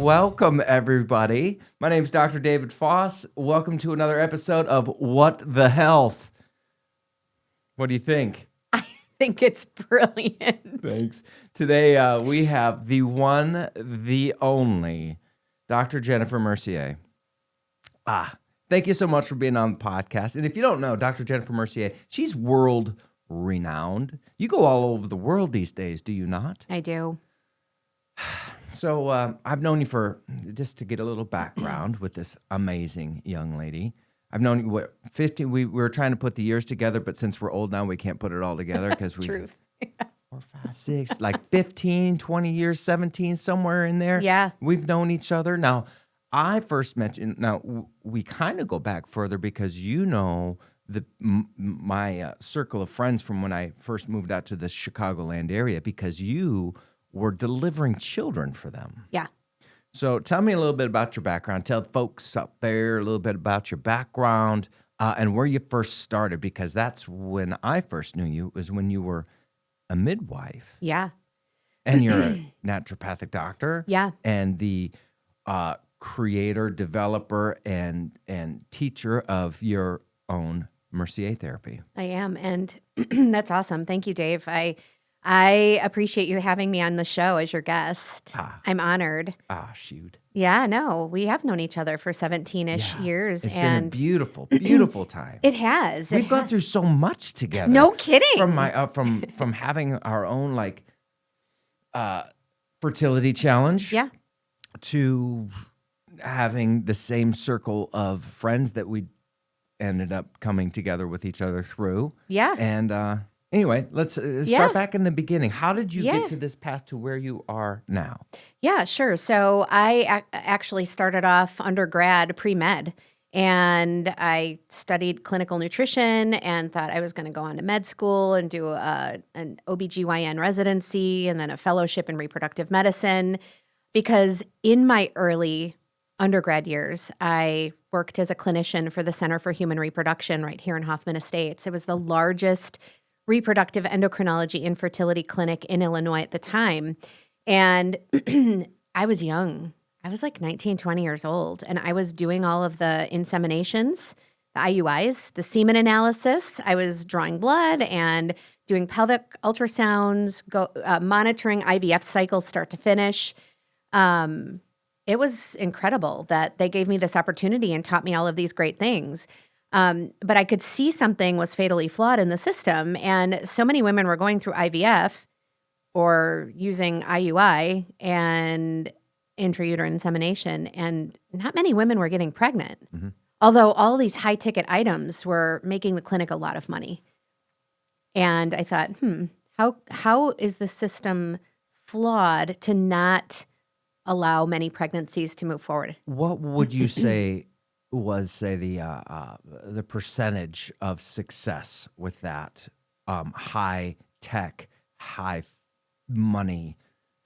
Welcome, everybody. My name is Dr. David Foss. Welcome to another episode of What the Health. What do you think? I think it's brilliant. Thanks. Today, we have the one, the only, Dr. Jennifer Mercier. Thank you so much for being on the podcast. And if you don't know, Dr. Jennifer Mercier, she's world-renowned. You go all over the world these days, do you not? I do. So I've known you for, just to get a little background with this amazing young lady. I've known you, 50, we were trying to put the years together, but since we're old now, we can't put it all together because we... Truth. 4, 5, 6, like 15, 20 years, 17, somewhere in there. Yeah. We've known each other. Now, I first met you, now we kind of go back further because you know my circle of friends from when I first moved out to the Chicagoland area because you were delivering children for them. Yeah. So tell me a little bit about your background. Tell folks out there a little bit about your background and where you first started, because that's when I first knew you, was when you were a midwife. Yeah. And you're a naturopathic doctor. Yeah. And the creator, developer, and teacher of your own Mercier therapy. I am. And that's awesome. Thank you, Dave. I appreciate you having me on the show as your guest. I'm honored. Shoot. Yeah, no, we have known each other for 17-ish years. It's been a beautiful, beautiful time. It has. We've gone through so much together. No kidding. From my from having our own fertility challenge. Yeah. To having the same circle of friends that we ended up coming together with each other through. Yeah. And anyway, let's start back in the beginning. How did you get to this path to where you are now? Yeah, sure. So I actually started off undergrad pre-med, and I studied clinical nutrition and thought I was going to go on to med school and do an OBGYN residency and then a fellowship in reproductive medicine, because in my early undergrad years, I worked as a clinician for the Center for Human Reproduction right here in Hoffman Estates. It was the largest reproductive endocrinology infertility clinic in Illinois at the time. And I was young. I was like 19, 20 years old. And I was doing all of the inseminations, the IUIs, the semen analysis. I was drawing blood and doing pelvic ultrasounds, monitoring IVF cycles start to finish. It was incredible that they gave me this opportunity and taught me all of these great things. But I could see something was fatally flawed in the system. And so many women were going through IVF or using IUI and intrauterine insemination, and not many women were getting pregnant. Mm-hmm. Although all these high-ticket items were making the clinic a lot of money. And I thought, how is the system flawed to not allow many pregnancies to move forward? What would you say was, the percentage of success with that high tech, high money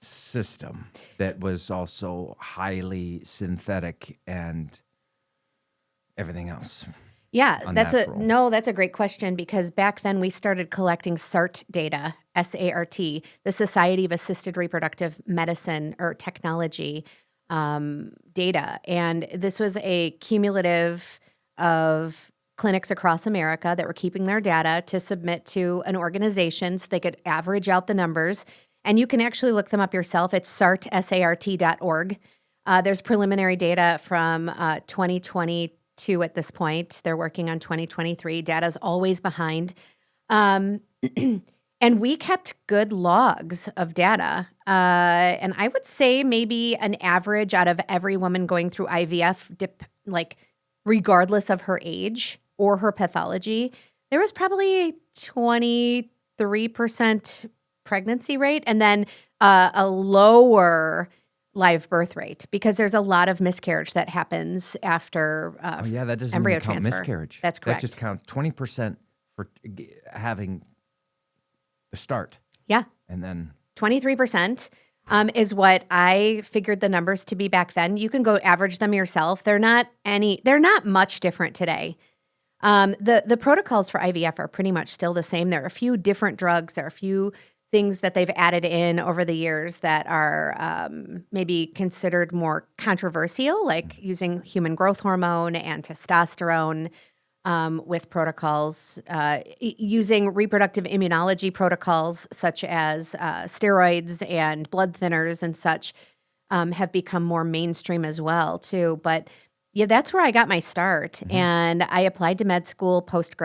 system that was also highly synthetic and everything else? Yeah, unnatural? that's a great question, because back then we started collecting SART data, S-A-R-T, the Society of Assisted Reproductive Medicine or Technology data. And this was a cumulative of clinics across America that were keeping their data to submit to an organization so they could average out the numbers. And you can actually look them up yourself. It's sart.org. There's preliminary data from 2022 at this point. They're working on 2023. Data's always behind. And we kept good logs of data. And I would say maybe an average out of every woman going through IVF, regardless of her age or her pathology, there was probably 23% pregnancy rate, and then a lower live birth rate, because there's a lot of miscarriage that happens after that doesn't embryo even count transfer. miscarriage. That's correct. That just counts 20% for having the start. Yeah. And then 23% is what I figured the numbers to be back then. You can go average them yourself. They're not much different today. The protocols for IVF are pretty much still the same. There are a few different drugs. There are a few things that they've added in over the years that are maybe considered more controversial, like using human growth hormone and testosterone with protocols, using reproductive immunology protocols such as steroids and blood thinners and such have become more mainstream as well, too. But yeah, that's where I got my start. And I applied to med school post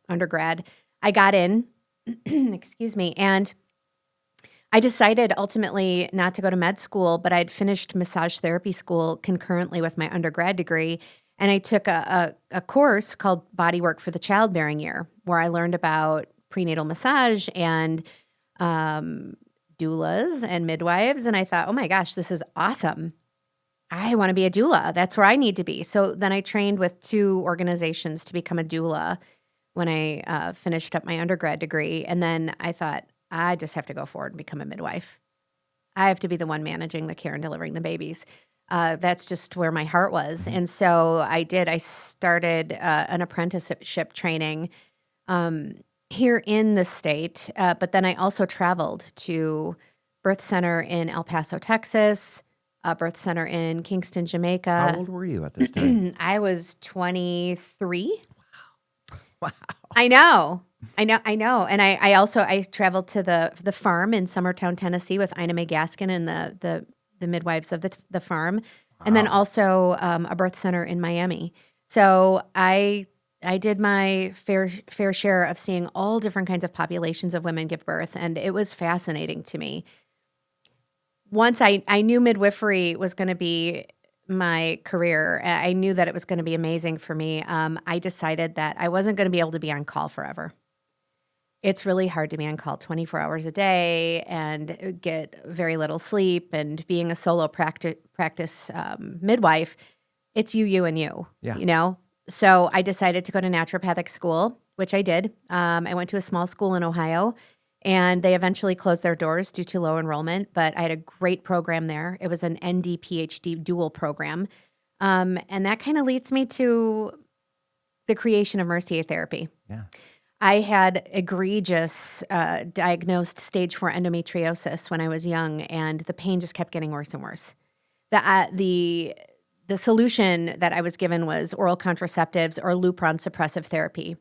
undergrad. I got in, excuse me, and I decided ultimately not to go to med school, but I'd finished massage therapy school concurrently with my undergrad degree. And I took a course called Bodywork for the Childbearing Year, where I learned about prenatal massage and doulas and midwives. And I thought, oh my gosh, this is awesome. I want to be a doula. That's where I need to be. So then I trained with 2 organizations to become a doula when I finished up my undergrad degree. And then I thought, I just have to go forward and become a midwife. I have to be the one managing the care and delivering the babies. That's just where my heart was. And so I did. I started an apprenticeship training here in the state, but then I also traveled to birth center in El Paso, Texas, a birth center in Kingston, Jamaica. How old were you at this time? I was 23. Wow. I know. And I traveled to the farm in Summertown, Tennessee with Ina Mae Gaskin and the midwives of the farm. And then also a birth center in Miami. So I did my fair share of seeing all different kinds of populations of women give birth, and it was fascinating to me. Once I knew midwifery was going to be my career, I knew that it was going to be amazing for me. I decided that I wasn't going to be able to be on call forever. It's really hard to be on call 24 hours a day and get very little sleep. And being a solo practice midwife, it's you, and you, Yeah. you know? So I decided to go to naturopathic school, which I did. I went to a small school in Ohio, and they eventually closed their doors due to low enrollment. But I had a great program there. It was an ND PhD dual program. And that kind of leads me to the creation of Mercier therapy. Yeah. I had egregious diagnosed stage 4 endometriosis when I was young, and the pain just kept getting worse and worse. The solution that I was given was oral contraceptives or Lupron suppressive therapy.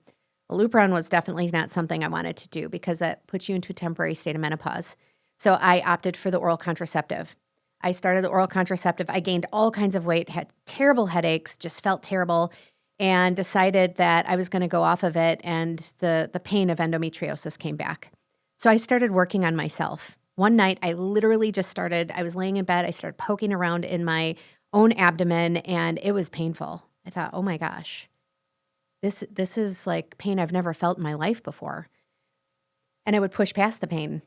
Lupron was definitely not something I wanted to do because that puts you into a temporary state of menopause. So I opted for the oral contraceptive. I started the oral contraceptive. I gained all kinds of weight, had terrible headaches, just felt terrible, and decided that I was going to go off of it, and the pain of endometriosis came back. So I started working on myself. One night, I literally just I was laying in bed, I started poking around in my own abdomen, and it was painful. I thought, oh my gosh, this is like pain I've never felt in my life before. And I would push past the pain.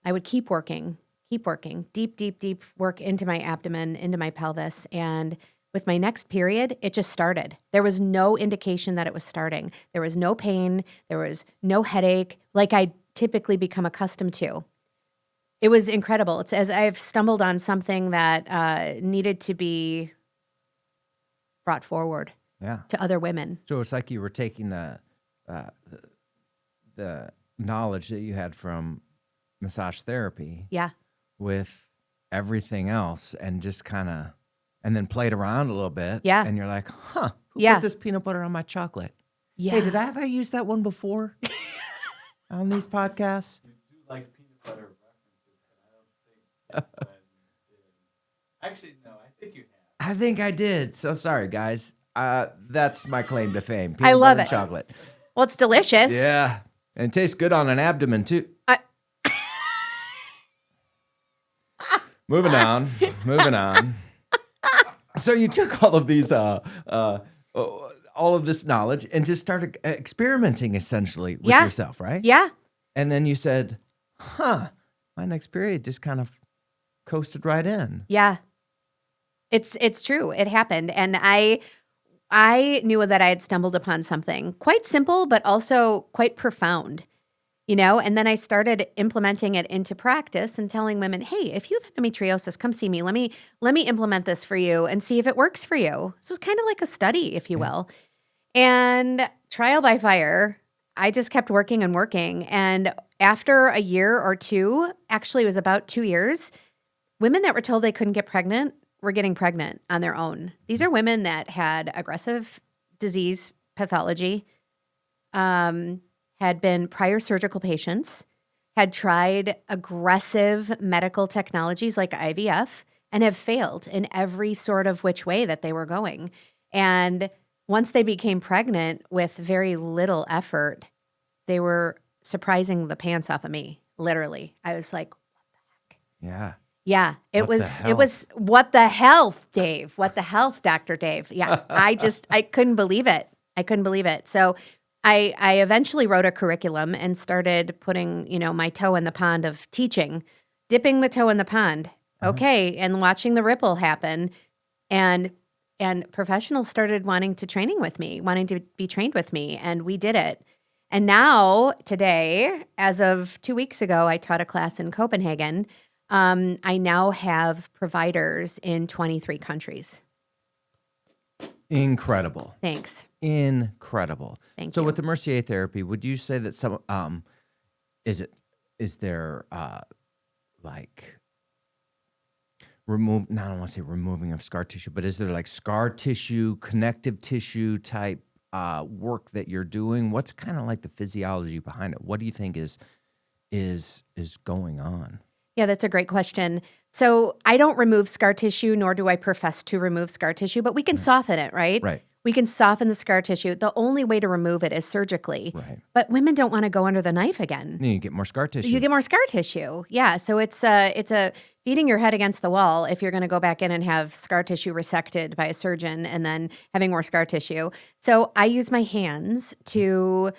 I would keep working, deep work into my abdomen, into my pelvis, and with my next period, it just started. There was no indication that it was starting. There was no pain. There was no headache like I typically become accustomed to. It was incredible. It's as I've stumbled on something that needed to be brought forward to other women. So it's like you were taking the knowledge that you had from massage therapy with everything else and just kind of, and then played around a little bit. Yeah. And you're like, who put this peanut butter on my chocolate? Yeah. Hey, have I used that one before on these podcasts? You do like peanut butter references, and I don't think actually, no, I think you have. I think I did. So sorry, guys. That's my claim to fame. I love butter it. Chocolate. Well, it's delicious. Yeah. And it tastes good on an abdomen, too. Moving on. So you took all of these, all of this knowledge and just started experimenting essentially with yourself, right? Yeah. And then you said, my next period just kind of coasted right in. Yeah. It's true. It happened. And I knew that I had stumbled upon something quite simple, but also quite profound, and then I started implementing it into practice and telling women, hey, if you have endometriosis, come see me. Let me implement this for you and see if it works for you. So it's kind of like a study, if you will. And trial by fire, I just kept working and working. And after a year or two, actually it was about 2 years, women that were told they couldn't get pregnant were getting pregnant on their own. These are women that had aggressive disease pathology, had been prior surgical patients, had tried aggressive medical technologies like IVF, and have failed in every sort of which way that they were going. And once they became pregnant with very little effort, they were surprising the pants off of me, literally. I was like, Yeah. yeah, it What the was what the health, Dave? What the health, Dr. Dave? Yeah, I couldn't believe it. I couldn't believe it. So I eventually wrote a curriculum and started putting, my toe in the pond of teaching, dipping the toe in the pond. Okay, and watching the ripple happen. And professionals started wanting to be trained with me, and we did it. And now, today, as of 2 weeks ago, I taught a class in Copenhagen. I now have providers in 23 countries. Incredible. Thanks. Incredible. Thank so you. with the Mercier therapy, would you say that some is there like remove, no, I don't want to say removing of scar tissue, but is there like scar tissue, connective tissue type work that you're doing? What's kind of like the physiology behind it? What do you think is going on? Yeah, that's a great question. So I don't remove scar tissue, nor do I profess to remove scar tissue, but we can soften it, right? Right. We can soften the scar tissue. The only way to remove it is surgically. Right. But women don't want to go under the knife again. Then you get more scar tissue. You get more scar tissue. Yeah. So it's a beating your head against the wall if you're going to go back in and have scar tissue resected by a surgeon and then having more scar tissue. So I use my hands to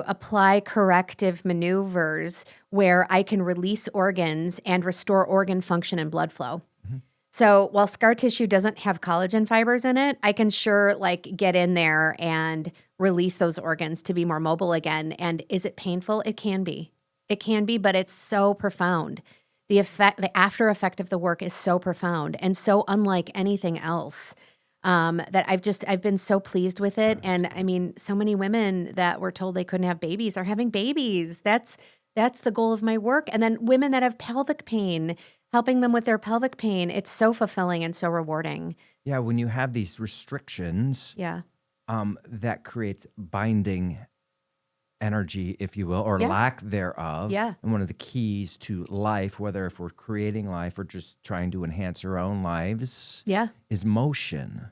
apply corrective maneuvers where I can release organs and restore organ function and blood flow. So while scar tissue doesn't have collagen fibers in it, I can sure get in there and release those organs to be more mobile again. And is it painful? It can be. It can be, but it's so profound. The after effect of the work is so profound and so unlike anything else. That I've been so pleased with it. And I mean, so many women that were told they couldn't have babies are having babies. That's the goal of my work. And then women that have pelvic pain, helping them with their pelvic pain. It's so fulfilling and so rewarding. Yeah, when you have these restrictions, Yeah. That creates binding energy, if you will, or lack thereof. Yeah. And one of the keys to life, whether if we're creating life or just trying to enhance our own lives, is motion.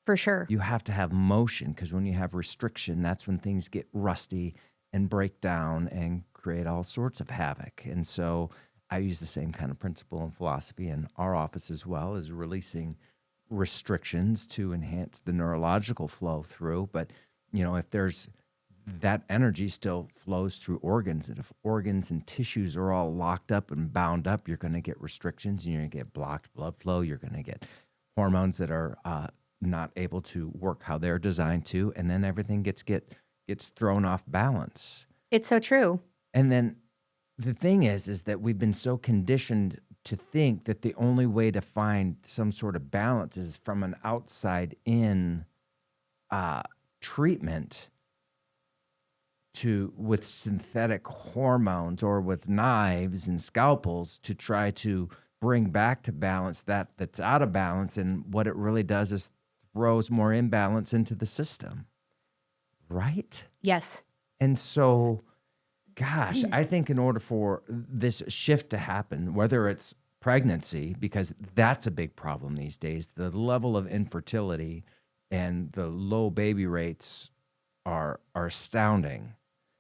For sure. You have to have motion, because when you have restriction, that's when things get rusty and break down and create all sorts of havoc. And so I use the same kind of principle and philosophy in our office as well, as releasing restrictions to enhance the neurological flow through. But, if there's that energy still flows through organs. And if organs and tissues are all locked up and bound up, you're going to get restrictions and you're going to get blocked blood flow. You're going to get hormones that are not able to work how they're designed to. And then everything gets thrown off balance. It's so true. And then the thing is that we've been so conditioned to think that the only way to find some sort of balance is from an outside in treatment with synthetic hormones or with knives and scalpels to try to bring back to balance that's out of balance. And what it really does is throws more imbalance into the system. Right? Yes. And so, gosh, I think in order for this shift to happen, whether it's pregnancy, because that's a big problem these days, the level of infertility and the low baby rates are astounding,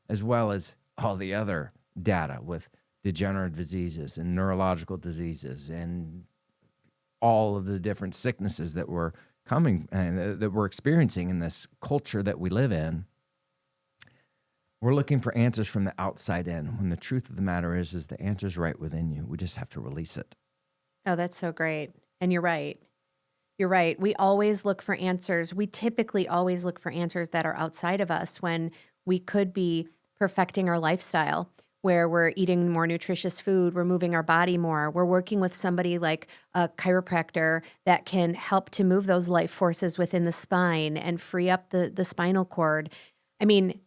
as well as all the other data with degenerative diseases and neurological diseases and all of the different sicknesses that we're coming and that we're experiencing in this culture that we live in. We're looking for answers from the outside in, when the truth of the matter is the answer's right within you. We just have to release it. Oh, that's so great. And you're right. You're right. We always look for answers. We typically always look for answers that are outside of us when we could be perfecting our lifestyle, where we're eating more nutritious food, we're moving our body more, we're working with somebody like a chiropractor that can help to move those life forces within the spine and free up the spinal cord. I mean,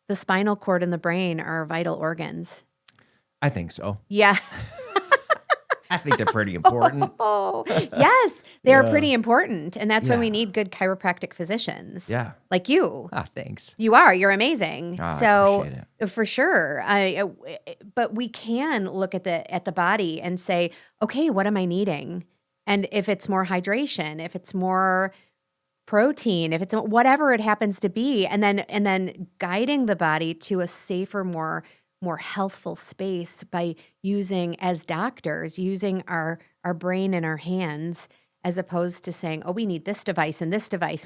the spinal cord and the brain are vital organs. I think so. Yeah. I think they're pretty important. Oh, yes, they're Yeah. pretty important. And that's when we Yeah. need good chiropractic physicians. Yeah. Like you. Thanks. You are. You're amazing. I So appreciate for sure. But we can look at the body and say, okay, what am I needing? And if it's more hydration, if it's more protein, if it's whatever it happens to be, and then guiding the body to a safer, more healthful space by using, as doctors, using our brain and our hands, as opposed to saying, oh, we need this device, and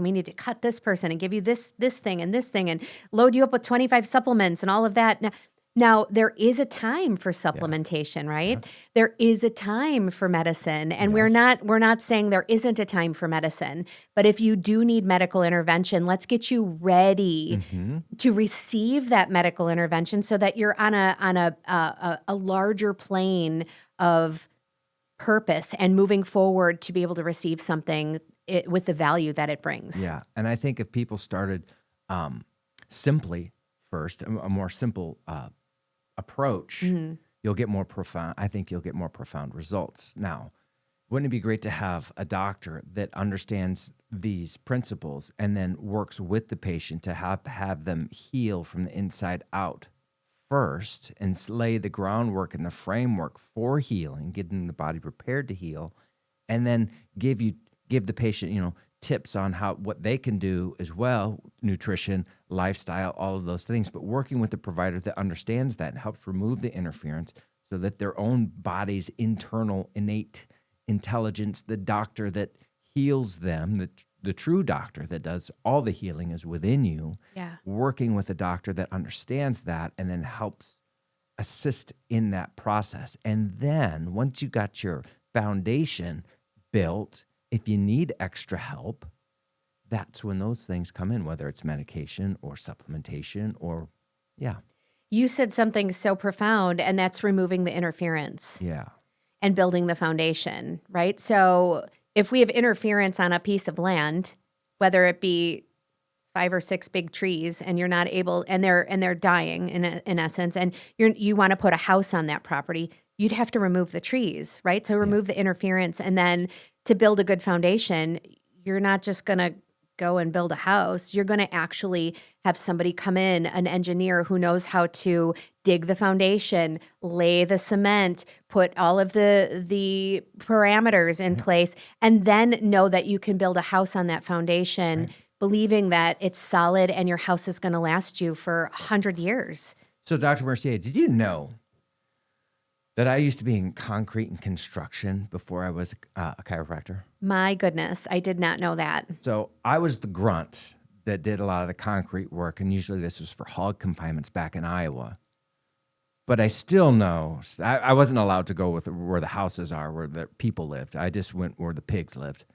we need to cut this person and give you this thing and this thing and load you up with 25 supplements and all of that. Now there is a time for supplementation, right? Yeah. There is a time for medicine, and Yes. we're not saying there isn't a time for medicine. But if you do need medical intervention, let's get you ready to receive that medical intervention so that you're on a larger plane of purpose and moving forward to be able to receive something with the value that it brings. Yeah. And I think if people started simply first, a more simple approach, you'll get more profound. I think you'll get more profound results. Now, wouldn't it be great to have a doctor that understands these principles and then works with the patient to have them heal from the inside out first and lay the groundwork and the framework for healing, getting the body prepared to heal, and then give the patient, tips on what they can do as well, nutrition, lifestyle, all of those things, but working with the provider that understands that and helps remove the interference so that their own body's internal innate intelligence, the doctor that heals them, the true doctor that does all the healing is within you, working with a doctor that understands that and then helps assist in that process. And then once you got your foundation built, if you need extra help, that's when those things come in, whether it's medication or supplementation or, You said something so profound, and that's removing the interference and building the foundation, right? So if we have interference on a piece of land, whether it be 5 or 6 big trees, and you're not able, and they're dying in essence, and you want to put a house on that property, you'd have to remove the trees, right? So remove the interference, and then to build a good foundation, you're not just going to go and build a house. You're going to actually have somebody come in, an engineer who knows how to dig the foundation, lay the cement, put all of the parameters in place, and then know that you can build a house on that foundation, believing that it's solid and your house is going to last you for 100 years. So, Dr. Mercier, did you know that I used to be in concrete and construction before I was a chiropractor? My goodness, I did not know that. So I was the grunt that did a lot of the concrete work, and usually this was for hog confinements back in Iowa. But I still know, I wasn't allowed to go with where the houses are, where the people lived. I just went where the pigs lived.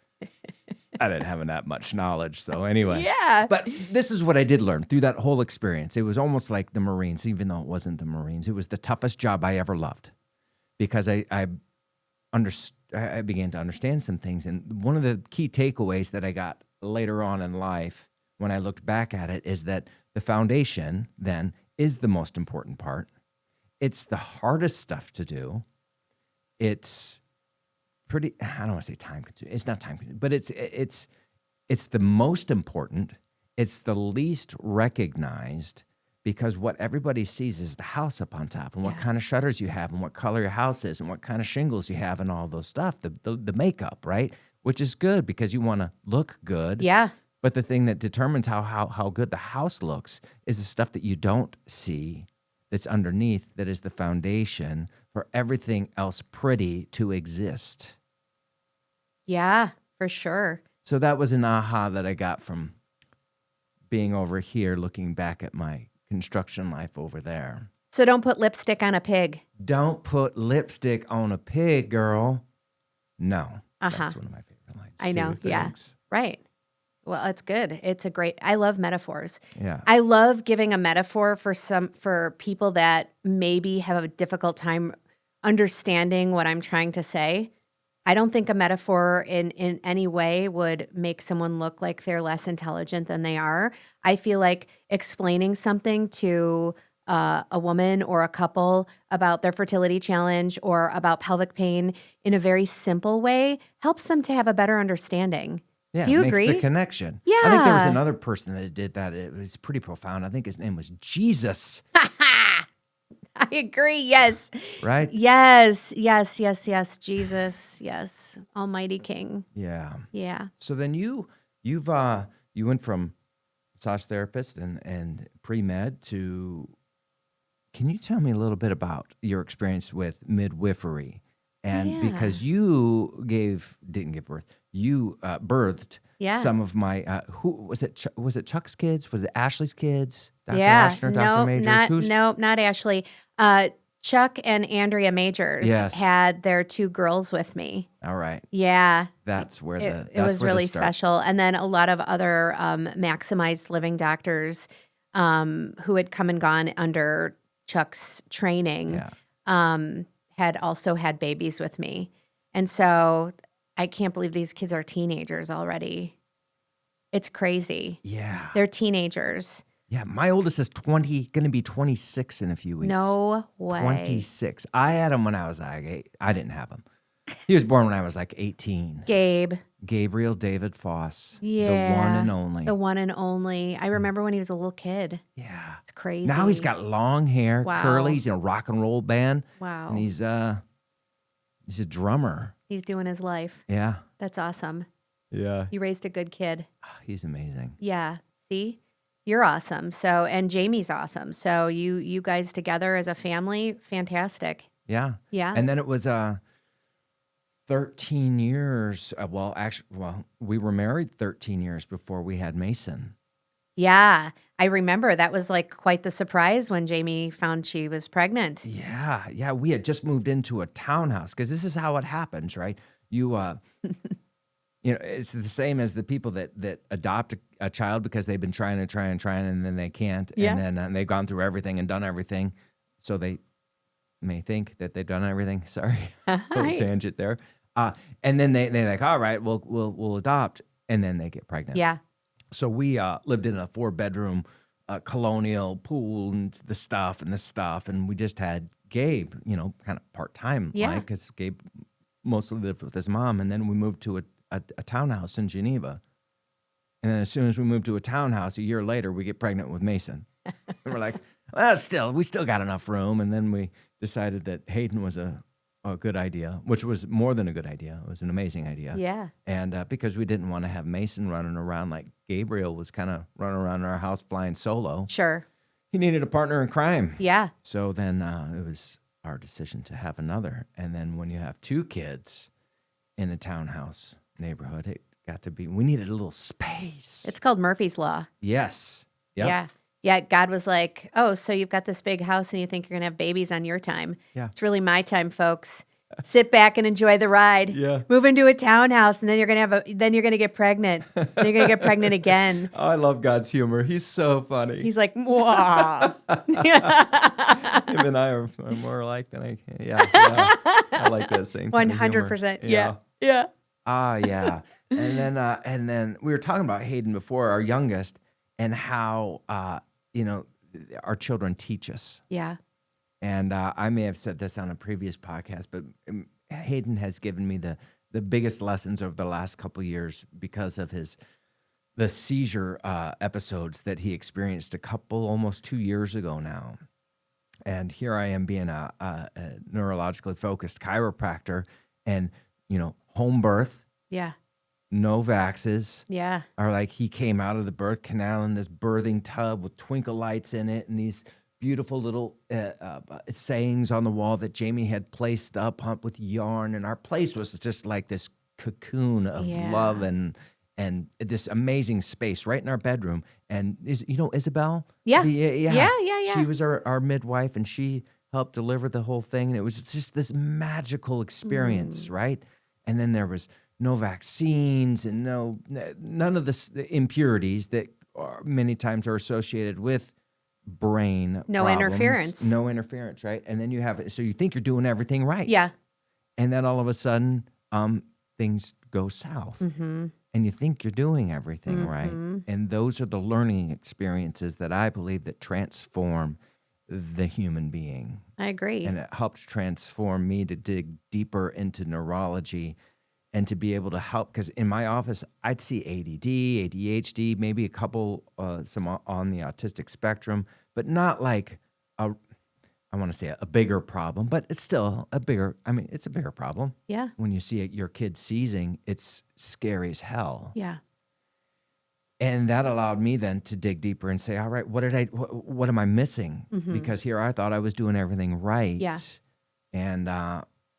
I didn't have that much knowledge, so anyway. Yeah. But this is what I did learn through that whole experience. It was almost like the Marines, even though it wasn't the Marines. It was the toughest job I ever loved because I began to understand some things. And one of the key takeaways that I got later on in life when I looked back at it is that the foundation then is the most important part. It's the hardest stuff to do. It's pretty, I don't want to say time consuming. It's not time consuming, but it's the most important. It's the least recognized because what everybody sees is the house up on top and what kind of shutters you have and what color your house is and what kind of shingles you have and all those stuff, the makeup, right? Which is good because you want to look good. Yeah. But the thing that determines how good the house looks is the stuff that you don't see that's underneath, that is the foundation for everything else pretty to exist. Yeah, for sure. So that was an aha that I got from being over here, looking back at my construction life over there. So don't put lipstick on a pig. Don't put lipstick on a pig, girl. No. That's one of my favorite lines. I know. Too. Yeah. Thanks. Right. Well, it's good. I love metaphors. Yeah. I love giving a metaphor for people that maybe have a difficult time understanding what I'm trying to say. I don't think a metaphor in any way would make someone look like they're less intelligent than they are. I feel like explaining something to a woman or a couple about their fertility challenge or about pelvic pain in a very simple way helps them to have a better understanding. Yeah, Do you it makes agree? the connection. I think there was Yeah. another person that did that. It was pretty profound. I think his name was Jesus, I agree. Yes. right? Yes. Yes. Yes. Yes. Jesus. Yes. Almighty King. Yeah. Yeah. So then you went from massage therapist and pre-med to, can you tell me a little bit about your experience with midwifery? And Yeah. because you didn't give birth, you birthed Yeah. some of my, who was it? Was it Chuck's kids? Was it Ashley's kids? Dr. Yeah. Ashner, Dr. Majors? Not Ashley. Chuck and Andrea Majors Yes. had their 2 girls with me. All right. Yeah. That's where It was really special. And then a lot of other maximized living doctors who had come and gone under Chuck's training Yeah. had also had babies with me. And so I can't believe these kids are teenagers already. It's crazy. Yeah. They're teenagers. Yeah. My oldest is going to be 26 in a few weeks. No way. 26. I had him when I was like 8. I didn't have him. He was born when I was like 18. Gabe. Gabriel David Foss. Yeah. The one and only. The one and only. I remember when he was a little kid. Yeah. It's crazy. Now he's got long hair, Wow. curly. He's in a rock and roll band. Wow. And he's a drummer. He's doing his life. Yeah. That's awesome. Yeah. You raised a good kid. He's amazing. Yeah. See? You're awesome. So, and Jamie's awesome. So you guys together as a family, fantastic. Yeah. Yeah. And then it was 13 years. We were married 13 years before we had Mason. Yeah. I remember that was like quite the surprise when Jamie found she was pregnant. Yeah. Yeah. We had just moved into a townhouse because this is how it happens, right? It's the same as the people that adopt a child because they've been trying and then they can't. Yeah. And then they've gone through everything and done everything. So they may think that they've done everything. Sorry. Little tangent there. And then they're like, all right, we'll adopt. And then they get pregnant. Yeah. So we lived in a 4-bedroom colonial pool and this stuff. And we just had Gabe, kind of part-time, Yeah. because Gabe mostly lived with his mom. And then we moved to a townhouse in Geneva. And then as soon as we moved to a townhouse, a year later, we get pregnant with Mason. And we're like, well, we still got enough room. And then we decided that Hayden was a good idea, which was more than a good idea. It was an amazing idea. Yeah. And because we didn't want to have Mason running around like Gabriel was kind of running around our house flying solo. Sure. He needed a partner in crime. Yeah. So then it was our decision to have another. And then when you have 2 kids in a townhouse neighborhood, it got to be, we needed a little space. It's called Murphy's Law. Yes. Yep. Yeah. Yeah. God was like, oh, so you've got this big house and you think you're going to have babies on your time. Yeah. It's really my time, folks. Sit back and enjoy the ride. Yeah. Move into a townhouse and then you're going to get pregnant. Then you're going to get pregnant again. Oh, I love God's humor. He's so funny. He's like, wow. Him and I are more alike than I can. Yeah. I like that same kind of humor. 100%. Yeah. Yeah. Yeah. And then we were talking about Hayden before, our youngest, and how our children teach us. Yeah. And I may have said this on a previous podcast, but Hayden has given me the biggest lessons over the last couple of years because of the seizure episodes that he experienced almost 2 years ago now. And here I am being a neurologically focused chiropractor, and home birth, Yeah. no vaxes. Yeah. Or like he came out of the birth canal in this birthing tub with twinkle lights in it and these beautiful little sayings on the wall that Jamie had placed up with yarn. And our place was just like this cocoon of Yeah. love and this amazing space right in our bedroom. And Isabel? Yeah. Yeah. Yeah. She was our midwife, and she helped deliver the whole thing. And it was just this magical experience, right? And then there was no vaccines and none of the impurities that many times are associated with brain No problems. interference. No interference, right? And then you have it. So you think you're doing everything right. Yeah. And then all of a sudden, things go south. Mm-hmm. And you think you're doing everything right. And those are the learning experiences that I believe that transform the human being. I agree. And it helped transform me to dig deeper into neurology and to be able to help. Because in my office, I'd see ADD, ADHD, maybe a couple, some on the autistic spectrum, but not like I want to say a bigger problem, but it's still it's a bigger problem. Yeah. When you see your kid seizing, it's scary as hell. Yeah. And that allowed me then to dig deeper and say, all right, what am I missing? Because here I thought I was doing everything right. Yeah. And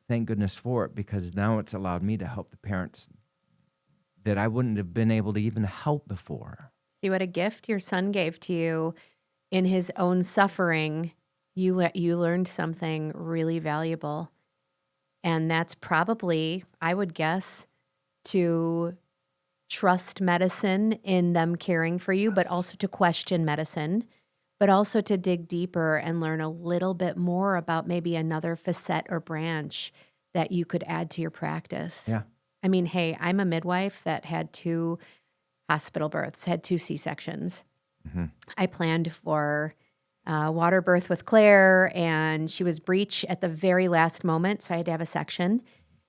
thank goodness for it, because now it's allowed me to help the parents that I wouldn't have been able to even help before. See what a gift your son gave to you in his own suffering. You learned something really valuable. And that's probably, I would guess, to trust medicine in them caring for you, but also to question medicine, but also to dig deeper and learn a little bit more about maybe another facet or branch that you could add to your practice. Yeah. I mean, hey, I'm a midwife that had 2 hospital births, had 2 C-sections. I planned for water birth with Claire, and she was breech at the very last moment, so I had to have a section.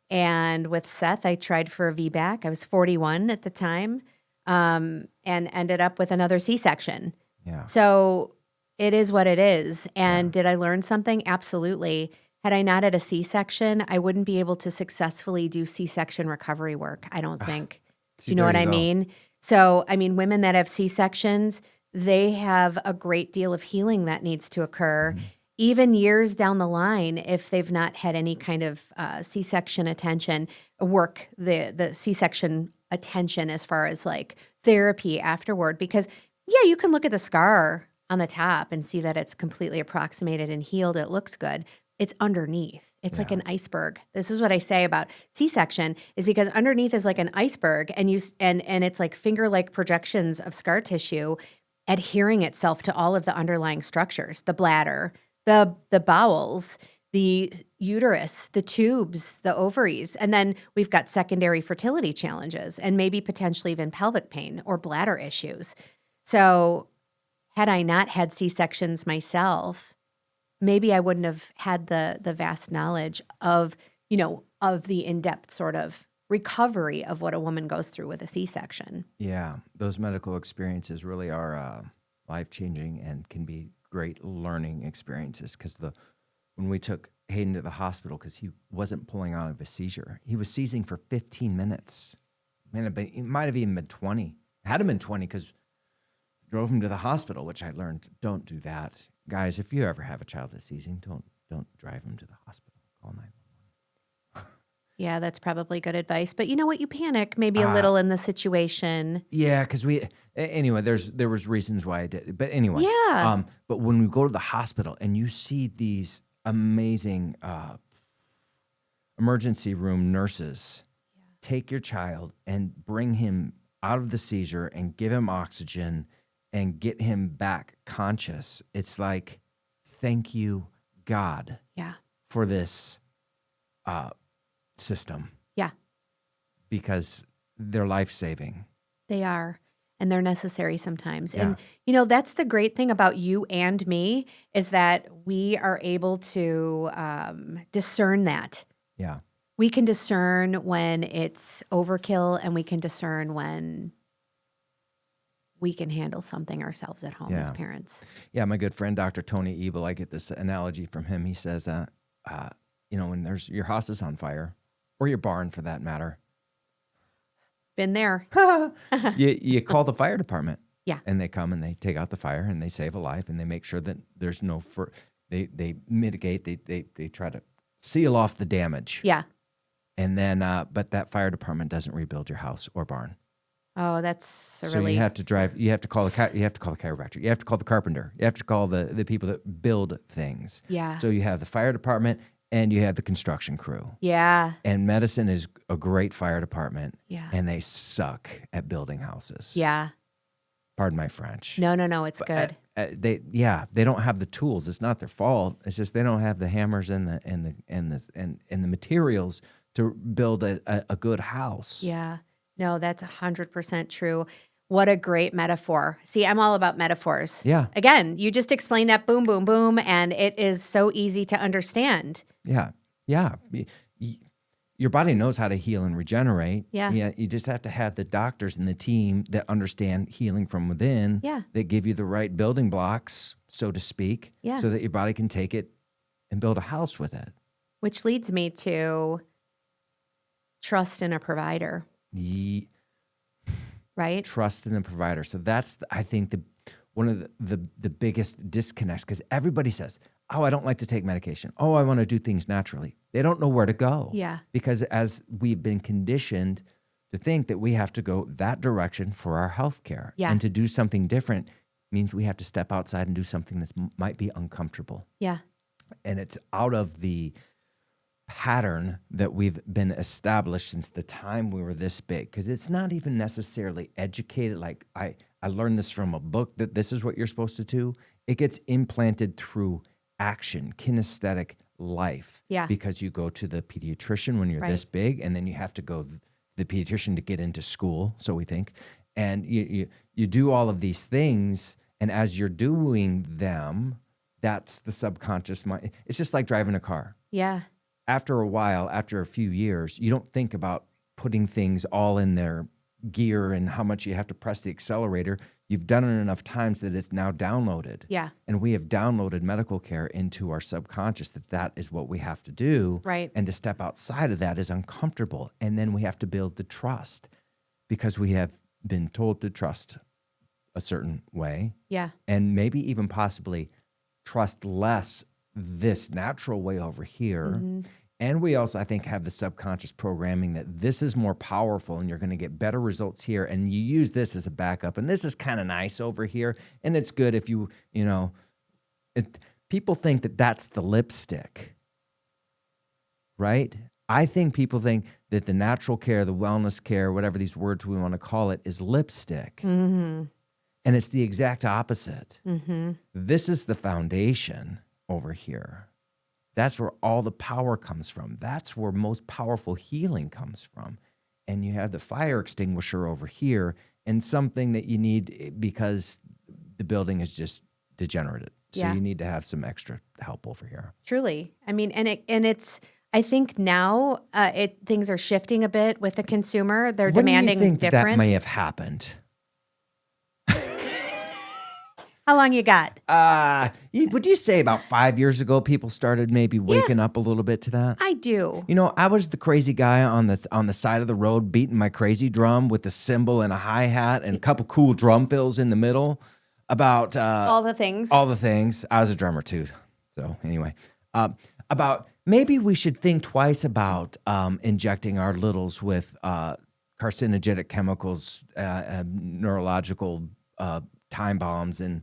And with Seth, I tried for a VBAC. I was 41 at the time, and ended up with another C-section. Yeah. So it is what it is. And did I learn something? Absolutely. Had I not had a C-section, I wouldn't be able to successfully do C-section recovery work, I don't think. Do you know what I mean? So, I mean, women that have C-sections, they have a great deal of healing that needs to occur, even years down the line, if they've not had any kind of C-section attention, the C-section attention as far as like therapy afterward. Because, yeah, you can look at the scar on the top and see that it's completely approximated and healed. It looks good. It's underneath. It's like an iceberg. This is what I say about C-section, is because underneath is like an iceberg, and it's like finger-like projections of scar tissue adhering itself to all of the underlying structures, the bladder, the bowels, the uterus, the tubes, the ovaries. And then we've got secondary fertility challenges and maybe potentially even pelvic pain or bladder issues. So had I not had C-sections myself, maybe I wouldn't have had the vast knowledge of the in-depth sort of recovery of what a woman goes through with a C-section. Yeah, those medical experiences really are life-changing and can be great learning experiences. Because when we took Hayden to the hospital, because he wasn't pulling out of a seizure, he was seizing for 15 minutes. Man, it might have even been 20. Had him been 20 because drove him to the hospital, which I learned, don't do that. Guys, if you ever have a child that's seizing, don't drive him to the hospital. Call 911. Yeah, that's probably good advice. But you know what? You panic maybe a little in the situation. Yeah, because anyway, there was reasons why I did. But anyway. Yeah. But when we go to the hospital and you see these amazing emergency room nurses take your child and bring him out of the seizure and give him oxygen and get him back conscious, it's like, thank you, God, for this system. Yeah. Because they're life-saving. They are. And they're necessary sometimes. Yeah. And, that's the great thing about you and me, is that we are able to discern that. Yeah. We can discern when it's overkill, and we can discern when we can handle something ourselves at home as parents. Yeah, my good friend, Dr. Tony Ebel, I get this analogy from him. He says, when your house is on fire, or your barn for that matter. Been there. you call the fire department. Yeah. And they come and they take out the fire and they save a life and they make sure that there's no, they mitigate, they try to seal off the damage. Yeah. And then, but that fire department doesn't rebuild your house or barn. Oh, that's So you have to call the chiropractor. You have to call the carpenter. You have to call the people that build things. Yeah. So you have the fire department and you have the construction crew. Yeah. And medicine is a great fire department. Yeah. And they suck at building houses. Yeah. Pardon my French. No, it's good. They don't have the tools. It's not their fault. It's just they don't have the hammers and the materials to build a good house. Yeah. No, that's 100% true. What a great metaphor. See, I'm all about metaphors. Yeah. Again, you just explain that boom, boom, boom, and it is so easy to understand. Yeah. Yeah. Your body knows how to heal and regenerate. Yeah. Yeah. You just have to have the doctors and the team that understand healing from within. Yeah. That give you the right building blocks, so to speak. Yeah. So that your body can take it and build a house with it. Which leads me to trust in a provider, right? Trust in the provider. So that's, I think, one of the biggest disconnects, because everybody says, oh, I don't like to take medication. Oh, I want to do things naturally. They don't know where to go. Yeah. Because as we've been conditioned to think that we have to go that direction for our health care. Yeah. And to do something different means we have to step outside and do something that might be uncomfortable. Yeah. And it's out of the pattern that we've been established since the time we were this big, because it's not even necessarily educated. Like I learned this from a book that this is what you're supposed to do. It gets implanted through action, kinesthetic life. Yeah. Because you go to the pediatrician when you're this big, and then you have to go to the pediatrician to get into school, so we think. And you do all of these things, and as you're doing them, that's the subconscious mind. It's just like driving a car. Yeah. After a while, after a few years, you don't think about putting things all in their gear and how much you have to press the accelerator. You've done it enough times that it's now downloaded. Yeah. And we have downloaded medical care into our subconscious that is what we have to do. Right. And to step outside of that is uncomfortable. And then we have to build the trust, because we have been told to trust a certain way. Yeah. And maybe even possibly trust less this natural way over here. Mm-hmm. And we also, I think, have the subconscious programming that this is more powerful and you're going to get better results here. And you use this as a backup. And this is kind of nice over here. And it's good if people think that that's the lipstick, right? I think people think that the natural care, the wellness care, whatever these words we want to call it, is lipstick. Mm-hmm. And it's the exact opposite. Mm-hmm. This is the foundation over here. That's where all the power comes from. That's where most powerful healing comes from. And you have the fire extinguisher over here, and something that you need because the building is just degenerated. So Yeah. you need to have some extra help over here. Truly. I mean, it's, I think now things are shifting a bit with the consumer. They're demanding When do you think different. that may have happened? How long you got? Would you say about 5 years ago, people started maybe waking up a little bit to that? I do. You know, I was the crazy guy on the side of the road beating my crazy drum with a cymbal and a hi-hat and a couple cool drum fills in the middle about All the things. all the things. I was a drummer too. So anyway, about maybe we should think twice about injecting our littles with carcinogenic chemicals, neurological time bombs and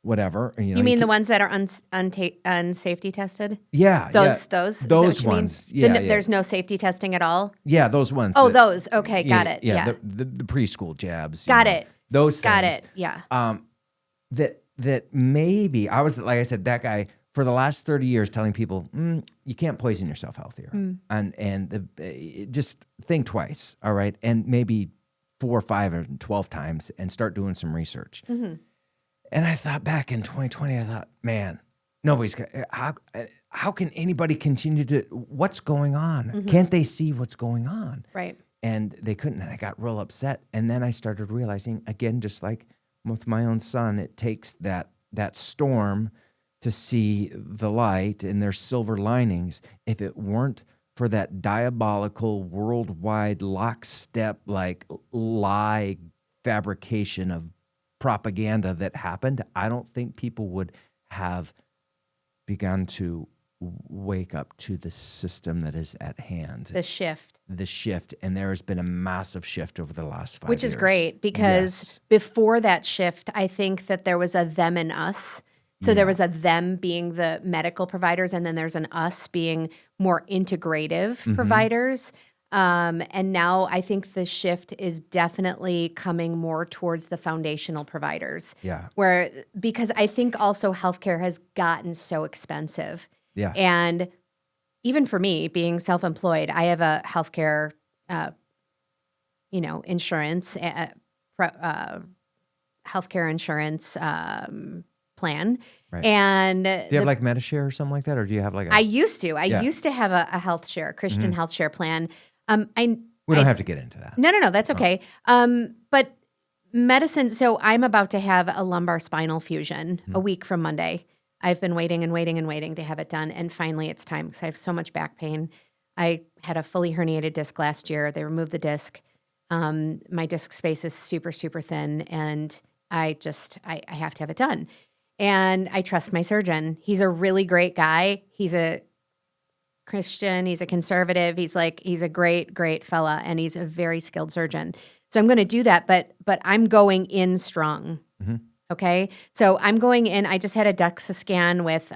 whatever. You mean the ones that are unsafety tested? Yeah. Those. yeah. Is that what Those you mean? ones. Yeah, yeah. There's no safety testing at all? Yeah, those ones. Oh, that- those. Okay, got it. Yeah. The preschool jabs. Got it. Those Got things. it. Yeah. That maybe I was, like I said, that guy for the last 30 years telling people you can't poison yourself healthier, and just think twice, all right, and maybe 4 or 5 or 12 times, and start doing some research. Mm-hmm. And I thought back in 2020, I thought, man, nobody's how can anybody continue to? What's going on? Can't they see what's going on? Right. And they couldn't, and I got real upset. And then I started realizing, again, just like with my own son, it takes that storm to see the light, and there's silver linings. If it weren't for that diabolical worldwide lockstep, like lie fabrication of propaganda that happened, I don't think people would have begun to wake up to the system that is at hand. The shift. And there has been a massive shift over the last 5 years. Which is great, because before that shift, I think that there was a them and us. So there was a them being the medical providers, and then there's an us being more integrative providers. And now I think the shift is definitely coming more towards the foundational providers. Yeah. Because I think also healthcare has gotten so expensive. Yeah. And, even for me, being self-employed, I have a healthcare, insurance, healthcare insurance plan. Right. And Do you have like Mercier or something like that, or do you have like I a? used to. I Yeah. used to have a health share, Christian health share plan. We don't have to get into that. No, that's okay. But medicine, so I'm about to have a lumbar spinal fusion a week from Monday. I've been waiting and waiting and waiting to have it done, and finally it's time because I have so much back pain. I had a fully herniated disc last year. They removed the disc. My disc space is super, super thin, and I have to have it done. And I trust my surgeon. He's a really great guy. He's a Christian. He's a conservative. He's a great, great fella, and he's a very skilled surgeon. So I'm going to do that, but I'm going in strong. Mm-hmm. Okay. So I'm going in. I just had a DEXA scan with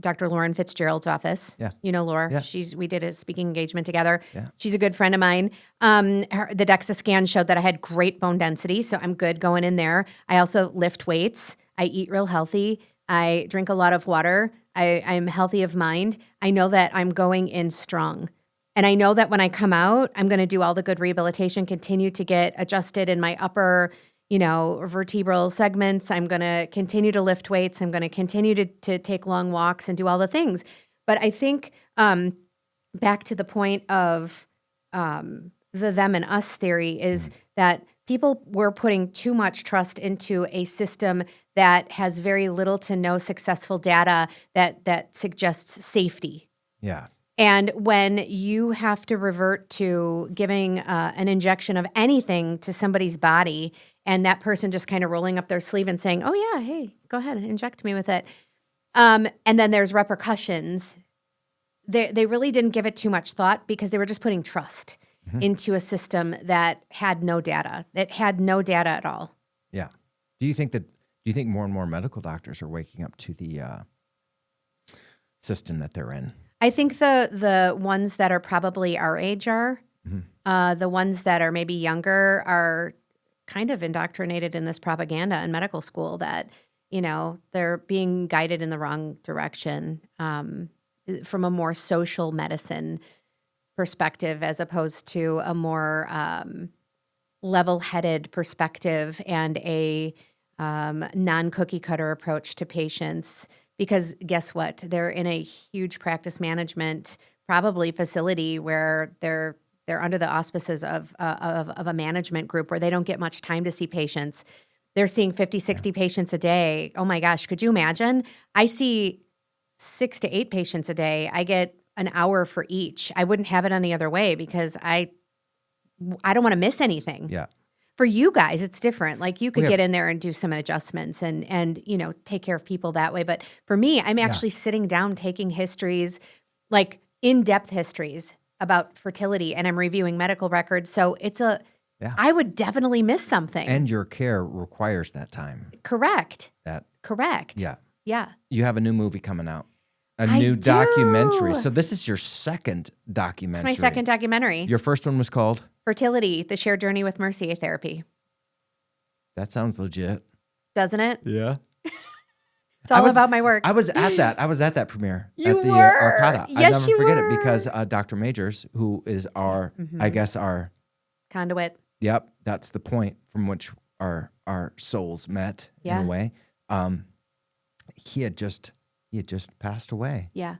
Dr. Lauren Fitzgerald's office. Yeah. You know Laura. Yeah. We did a speaking engagement together. Yeah. She's a good friend of mine. The DEXA scan showed that I had great bone density, so I'm good going in there. I also lift weights. I eat real healthy. I drink a lot of water. I'm healthy of mind. I know that I'm going in strong. And I know that when I come out, I'm going to do all the good rehabilitation, continue to get adjusted in my upper, vertebral segments. I'm going to continue to lift weights. I'm going to continue to take long walks and do all the things. But I think back to the point of the them and us theory is that people were putting too much trust into a system that has very little to no successful data that suggests safety. Yeah. And when you have to revert to giving an injection of anything to somebody's body and that person just kind of rolling up their sleeve and saying, oh, yeah, hey, go ahead and inject me with it. And then there's repercussions. They really didn't give it too much thought because they were just putting trust into a system that had no data, at all. Yeah. Do you think more and more medical doctors are waking up to the system that they're in? I think the ones that are probably our age are. The ones that are maybe younger are kind of indoctrinated in this propaganda in medical school that, they're being guided in the wrong direction from a more social medicine perspective as opposed to a more level-headed perspective and a non-cookie cutter approach to patients. Because guess what? They're in a huge practice management, probably facility where they're under the auspices of a management group where they don't get much time to see patients. They're seeing 50, 60 patients a day. Oh my gosh, could you imagine? I see 6 to 8 patients a day. I get an hour for each. I wouldn't have it any other way because I don't want to miss anything. Yeah. For you guys, it's different. Like you could get in there and do some adjustments and take care of people that way. But for me, I'm actually sitting down taking histories, like in-depth histories about fertility, and I'm reviewing medical records. So I would definitely miss something. And your care requires that time. Correct. Correct. Yeah. Yeah. You have a new movie coming out. A I new do. documentary. So this is your second documentary. It's my second documentary. Your first one was called? Fertility, the shared journey with Mercier therapy. That sounds legit. Doesn't it? Yeah. It's all about my work. I was at that premiere You at the were. Arcata. Yes, I'll never you forget were. it because Dr. Majors, who is our, I guess our Conduit. Yep, that's the point from which our souls met in a way. He had just passed away. Yeah.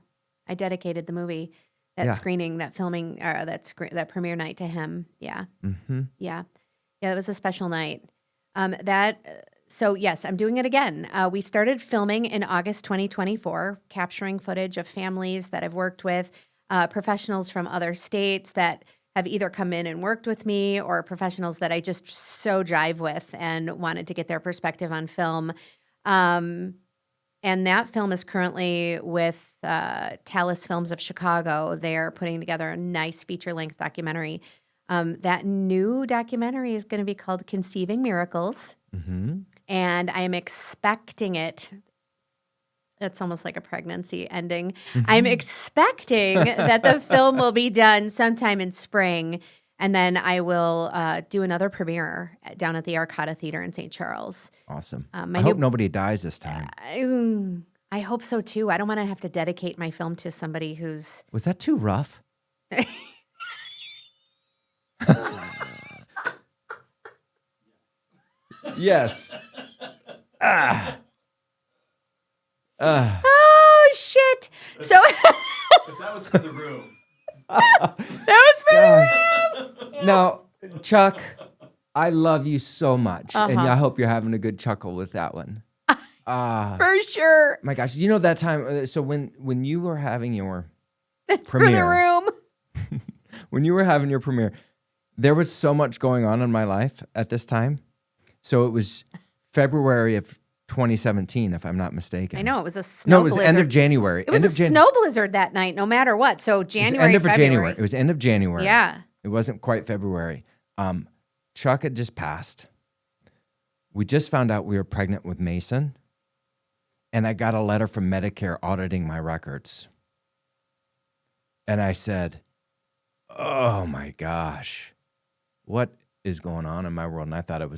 I dedicated the movie, that screening, that filming, that premiere night to him. Yeah. Mm-hmm. Yeah. Yeah, it was a special night. So yes, I'm doing it again. We started filming in August 2024, capturing footage of families that I've worked with, professionals from other states that have either come in and worked with me or professionals that I just so jive with and wanted to get their perspective on film. And that film is currently with Talus Films of Chicago. They're putting together a nice feature-length documentary. That new documentary is going to be called Conceiving Miracles. Mm-hmm. And I'm expecting it. It's almost like a pregnancy ending. I'm expecting that the film will be done sometime in spring. And then I will do another premiere down at the Arcata Theater in St. Charles. Awesome. I I hope nobody dies this time. I I hope so too. I don't want to have to dedicate my film to somebody who's. Was that too rough? Yes. Oh shit! So But that was for the room. that was for Now, Chuck, I love you so much, and Uh-huh. I hope you're having a good chuckle with that one. for sure My gosh, you know that time. So when you were having your for the premiere, room. when you were having your premiere, there was so much going on in my life at this time. So it was February of 2017, if I'm not mistaken. I know it was a snow No, it was blizzard. end of January. It was end a of Jan- snow blizzard that night, no matter what. So It was January, end of February. January. It was end of January. Yeah. It wasn't quite February. Chuck had just passed. We just found out we were pregnant with Mason. And I got a letter from Medicare auditing my records. And I said, oh my gosh, what is going on in my world? And I thought it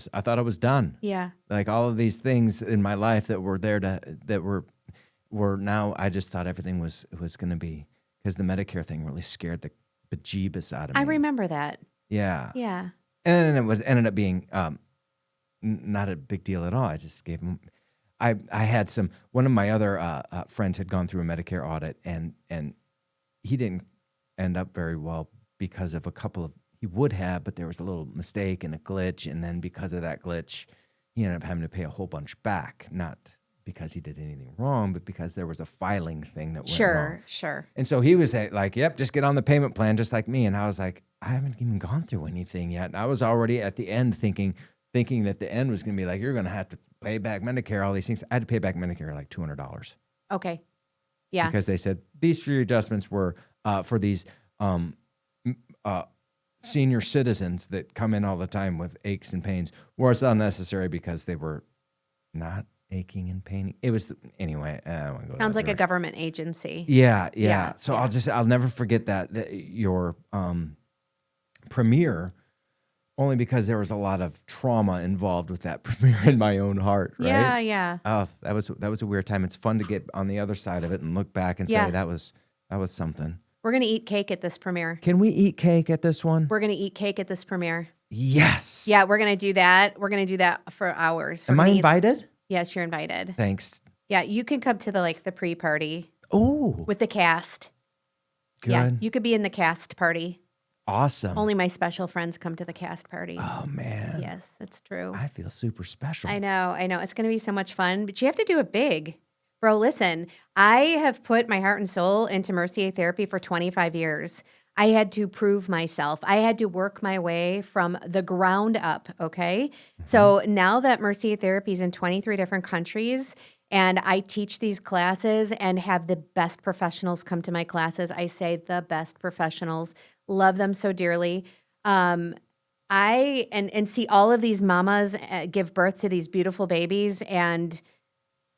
was done. Yeah. Like all of these things in my life that were there that were now, I just thought everything was going to be, because the Medicare thing really scared the bejeebus out of me. I remember that. Yeah. Yeah. And it ended up being not a big deal at all. I just gave him. I had one of my other friends had gone through a Medicare audit, and he didn't end up very well because of a couple of, he would have, but there was a little mistake and a glitch, and then because of that glitch, he ended up having to pay a whole bunch back, not because he did anything wrong, but because there was a filing thing that went wrong. Sure. And so he was like, yep, just get on the payment plan just like me. And I was like, I haven't even gone through anything yet. And I was already at the end thinking that the end was going to be like, you're going to have to pay back Medicare, all these things. I had to pay back Medicare like $200. Okay. Yeah. Because they said these three adjustments were for these senior citizens that come in all the time with aches and pains, was unnecessary because they were not aching and paining. It was, anyway. I won't go Sounds that like a direction. government agency. Yeah. So yeah. I'll never forget that your premiere, only because there was a lot of trauma involved with that premiere in my own heart, right? Yeah. Oh, that was a weird time. It's fun to get on the other side of it and look back and Yeah. say that was something. We're going to eat cake at this premiere. Can we eat cake at this one? We're going to eat cake at this premiere. Yes. Yeah, we're going to do that. We're going to do that for hours. We're Am I gonna eat- invited? Yes, you're invited. Thanks. Yeah, you can come to the pre-party Oh, with the cast. good. Yeah, you could be in the cast party. Awesome. Only my special friends come to the cast party. Oh man. Yes, it's true. I feel super special. I know. It's going to be so much fun, but you have to do it big. Bro, listen, I have put my heart and soul into Mercier therapy for 25 years. I had to prove myself. I had to work my way from the ground up, okay? So now that Mercier therapy is in 23 different countries and I teach these classes and have the best professionals come to my classes, I say the best professionals, love them so dearly. I see all of these mamas give birth to these beautiful babies, and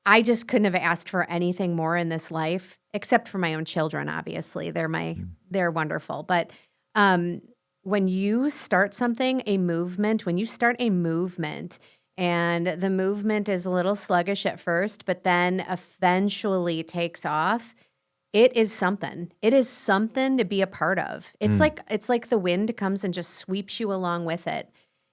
I just couldn't have asked for anything more in this life, except for my own children. Obviously, they're wonderful. But when you start something, when you start a movement, and the movement is a little sluggish at first, but then eventually takes off, it is something. It is something to be a part of. It's like the wind comes and just sweeps you along with it.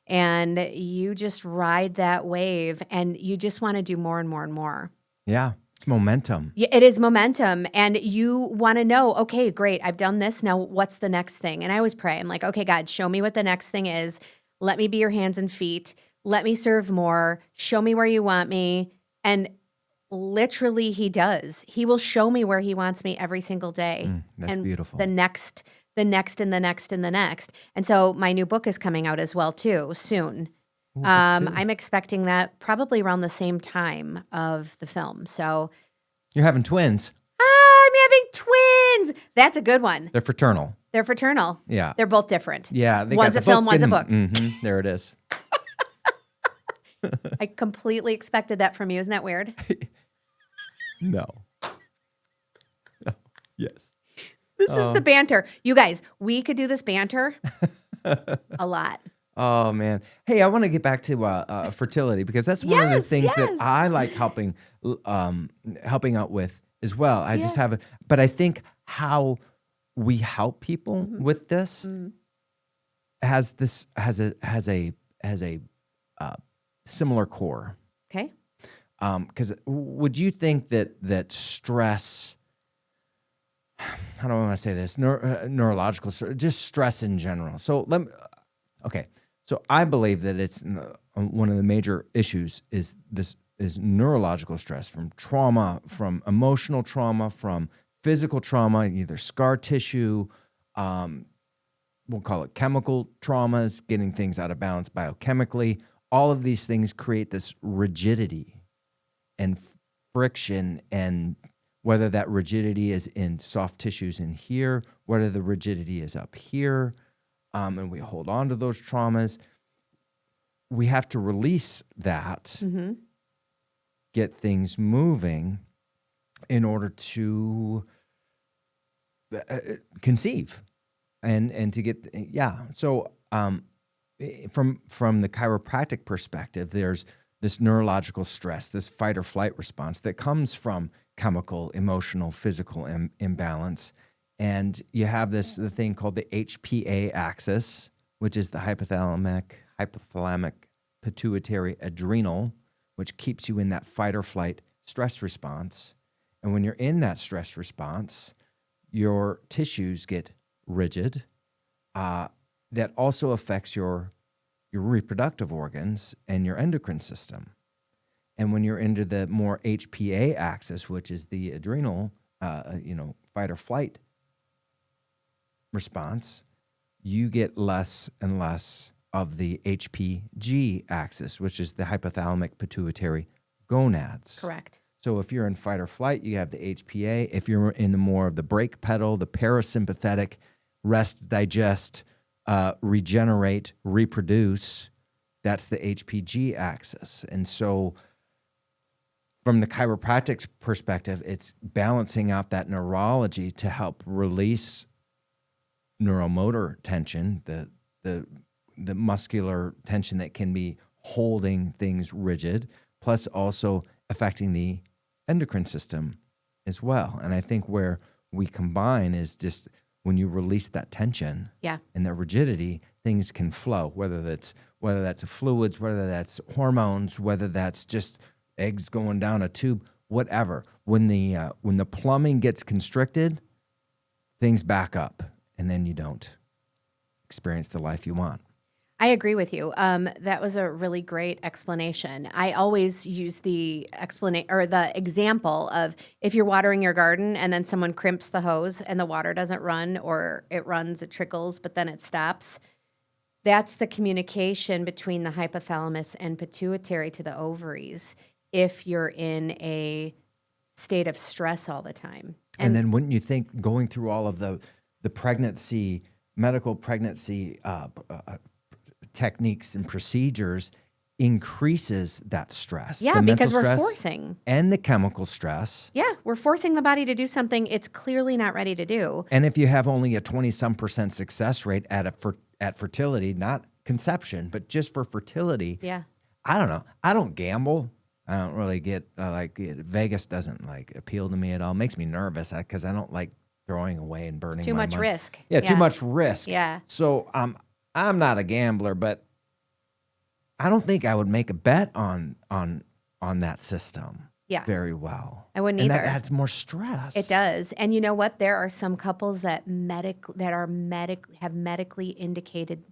And you just ride that wave, and you just want to do more and more and more. Yeah, it's momentum. Yeah, it is momentum, and you want to know, okay, great, I've done this. Now what's the next thing? And I always pray. I'm like, okay, God, show me what the next thing is. Let me be your hands and feet. Let me serve more. Show me where you want me. And literally he does. He will show me where he wants me every single day. That's and beautiful. The next and the next and the next. And so my new book is coming out as well too soon. Ooh, I'm expecting that probably around the same time of the film. So You're having twins. I'm having twins. That's a good one. They're fraternal. They're fraternal. Yeah. They're both different. Yeah. They One's got a the film, book one's a and- book. Mhm, there it is. I completely expected that from you. Isn't that weird? No. Yes. This is the banter. You guys, we could do this banter a lot. Oh man. Hey, I want to get back to fertility, because that's one of the Yes, things that yes. I like helping helping out with as well. I just have, but I think how we help people with this has a similar core. Okay. Because would you think that stress, how do I want to say this, neurological, just stress in general. So So I believe that it's one of the major issues is neurological stress from trauma, from emotional trauma, from physical trauma, either scar tissue, we'll call it chemical traumas, getting things out of balance biochemically. All of these things create this rigidity and friction, and whether that rigidity is in soft tissues in here, whether the rigidity is up here, and we hold on to those traumas. We have to release that, get things moving in order to conceive and to get, So from the chiropractic perspective, there's this neurological stress, this fight or flight response that comes from chemical, emotional, physical imbalance. And you have the thing called the HPA axis, which is the hypothalamic pituitary adrenal, which keeps you in that fight or flight stress response. And when you're in that stress response, your tissues get rigid. That also affects your reproductive organs and your endocrine system. And when you're into the more HPA axis, which is the adrenal, fight or flight response, you get less and less of the HPG axis, which is the hypothalamic pituitary gonads. Correct. So if you're in fight or flight, you have the HPA. If you're in the more of the brake pedal, the parasympathetic, rest, digest, regenerate, reproduce, that's the HPG axis. And so from the chiropractic's perspective, it's balancing out that neurology to help release neuromotor tension, the muscular tension that can be holding things rigid, plus also affecting the endocrine system as well. And I think where we combine is just when you release that tension and that rigidity, things can flow, whether that's fluids, whether that's hormones, whether that's just eggs going down a tube, whatever. When the plumbing gets constricted, things back up, and then you don't experience the life you want. I agree with you. That was a really great explanation. I always use the example of if you're watering your garden and then someone crimps the hose and the water doesn't run, or it runs, it trickles, but then it stops. That's the communication between the hypothalamus and pituitary to the ovaries if you're in a state of stress all the time. And then wouldn't you think going through all of the pregnancy, medical pregnancy techniques and procedures increases that stress? Yeah, because we're forcing. And the chemical stress. Yeah, we're forcing the body to do something it's clearly not ready to do. And if you have only a 20-some% success rate at fertility, not conception, but just for fertility, I don't know. I don't gamble. I don't really get, Vegas doesn't, appeal to me at all. It makes me nervous because I don't like throwing away and burning too my much money. risk. Yeah, too much risk. Yeah. So I'm not a gambler, but I don't think I would make a bet on that system very well. I wouldn't and either. That adds more stress. It does. And you know what? There are some couples that have medically indicated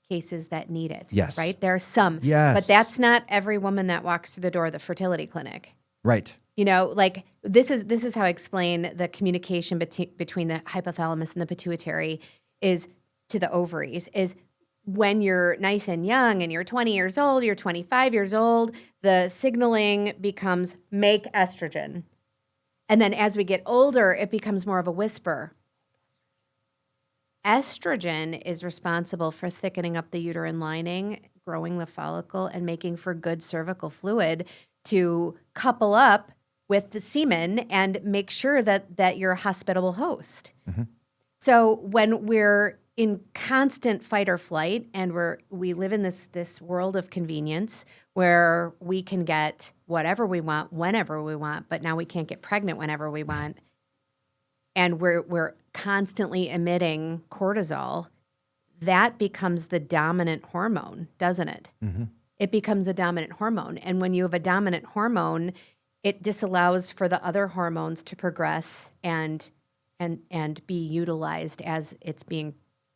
cases that need it. Yes. Right? There are some. Yes. But that's not every woman that walks through the door of the fertility clinic. Right. You know, this is how I explain the communication between the hypothalamus and the pituitary is to the ovaries is when you're nice and young and you're 20 years old, you're 25 years old, the signaling becomes make estrogen. And then as we get older, it becomes more of a whisper. Estrogen is responsible for thickening up the uterine lining, growing the follicle, and making for good cervical fluid to couple up with the semen and make sure that you're a hospitable host. Mm-hmm. So when we're in constant fight or flight, and we live in this world of convenience where we can get whatever we want whenever we want, but now we can't get pregnant whenever we want, and we're constantly emitting cortisol. That becomes the dominant hormone, doesn't it? Mm-hmm. It becomes a dominant hormone, and when you have a dominant hormone, it disallows for the other hormones to progress and be utilized as it's being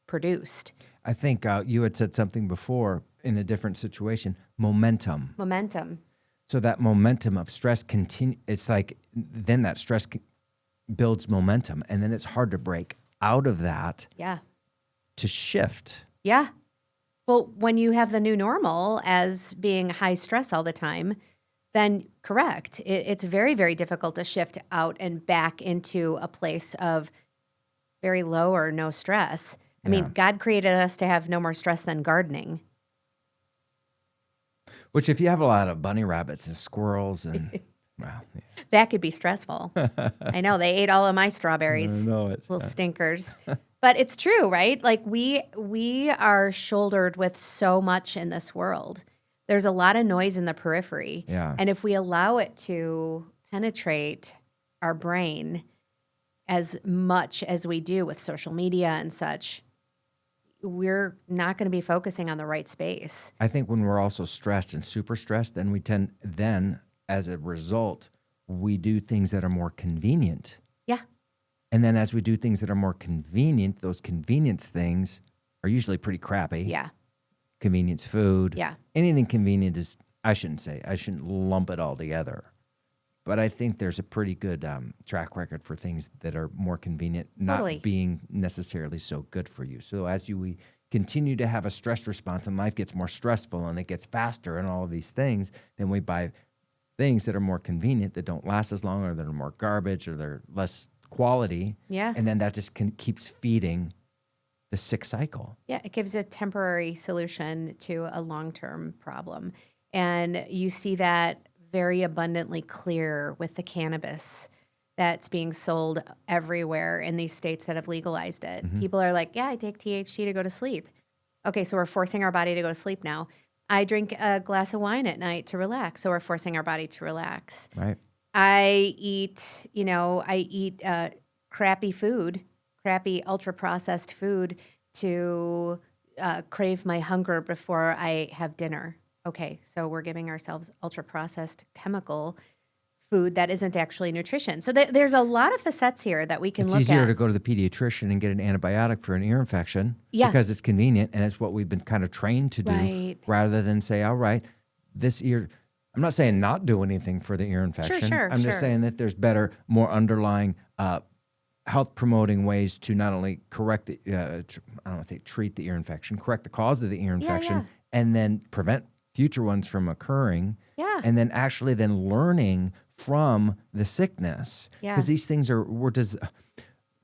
produced. I think you had said something before in a different situation, momentum. Momentum. So that momentum of stress it's like then that stress builds momentum, and then it's hard to break out of that Yeah. to shift. Yeah. Well, when you have the new normal as being high stress all the time, then correct. It's very, very difficult to shift out and back into a place of very low or no stress. I mean, God created us to have no more stress than gardening. Which if you have a lot of bunny rabbits and squirrels and, well, yeah. That could be stressful. I know. They ate all of my strawberries. I know it. Little stinkers. But it's true, right? Like we are shouldered with so much in this world. There's a lot of noise in the periphery. Yeah. And if we allow it to penetrate our brain as much as we do with social media and such, we're not going to be focusing on the right space. I think when we're also stressed and super stressed, then as a result, we do things that are more convenient. Yeah. And then as we do things that are more convenient, those convenience things are usually pretty crappy. Yeah. Convenience food. Yeah. Anything convenient I shouldn't lump it all together. But I think there's a pretty good track record for things that are more convenient, Totally. not being necessarily so good for you. So as we continue to have a stress response and life gets more stressful and it gets faster and all of these things, then we buy things that are more convenient that don't last as long or that are more garbage or they're less quality. Yeah. And then that just keeps feeding the sick cycle. Yeah, it gives a temporary solution to a long-term problem. And you see that very abundantly clear with the cannabis that's being sold everywhere in these states that have legalized it. Mm-hmm. People are like, yeah, I take THC to go to sleep. Okay, so we're forcing our body to go to sleep now. I drink a glass of wine at night to relax, so we're forcing our body to relax. Right. I eat crappy food, crappy ultra-processed food to crave my hunger before I have dinner. Okay, so we're giving ourselves ultra-processed chemical food that isn't actually nutrition. So there's a lot of facets here that we can It's look easier at. to go to the pediatrician and get an antibiotic for an ear infection because it's convenient and it's what we've been kind of trained to do Right. rather than say, all right, this ear, I'm not saying not do anything for the ear infection. Sure, I'm just saying that there's better, more underlying health promoting ways to not only correct the, I don't want to say treat the ear infection, correct the cause of the ear infection, and then prevent future ones from occurring. Yeah. And then actually then learning from the sickness. Yeah. Because these things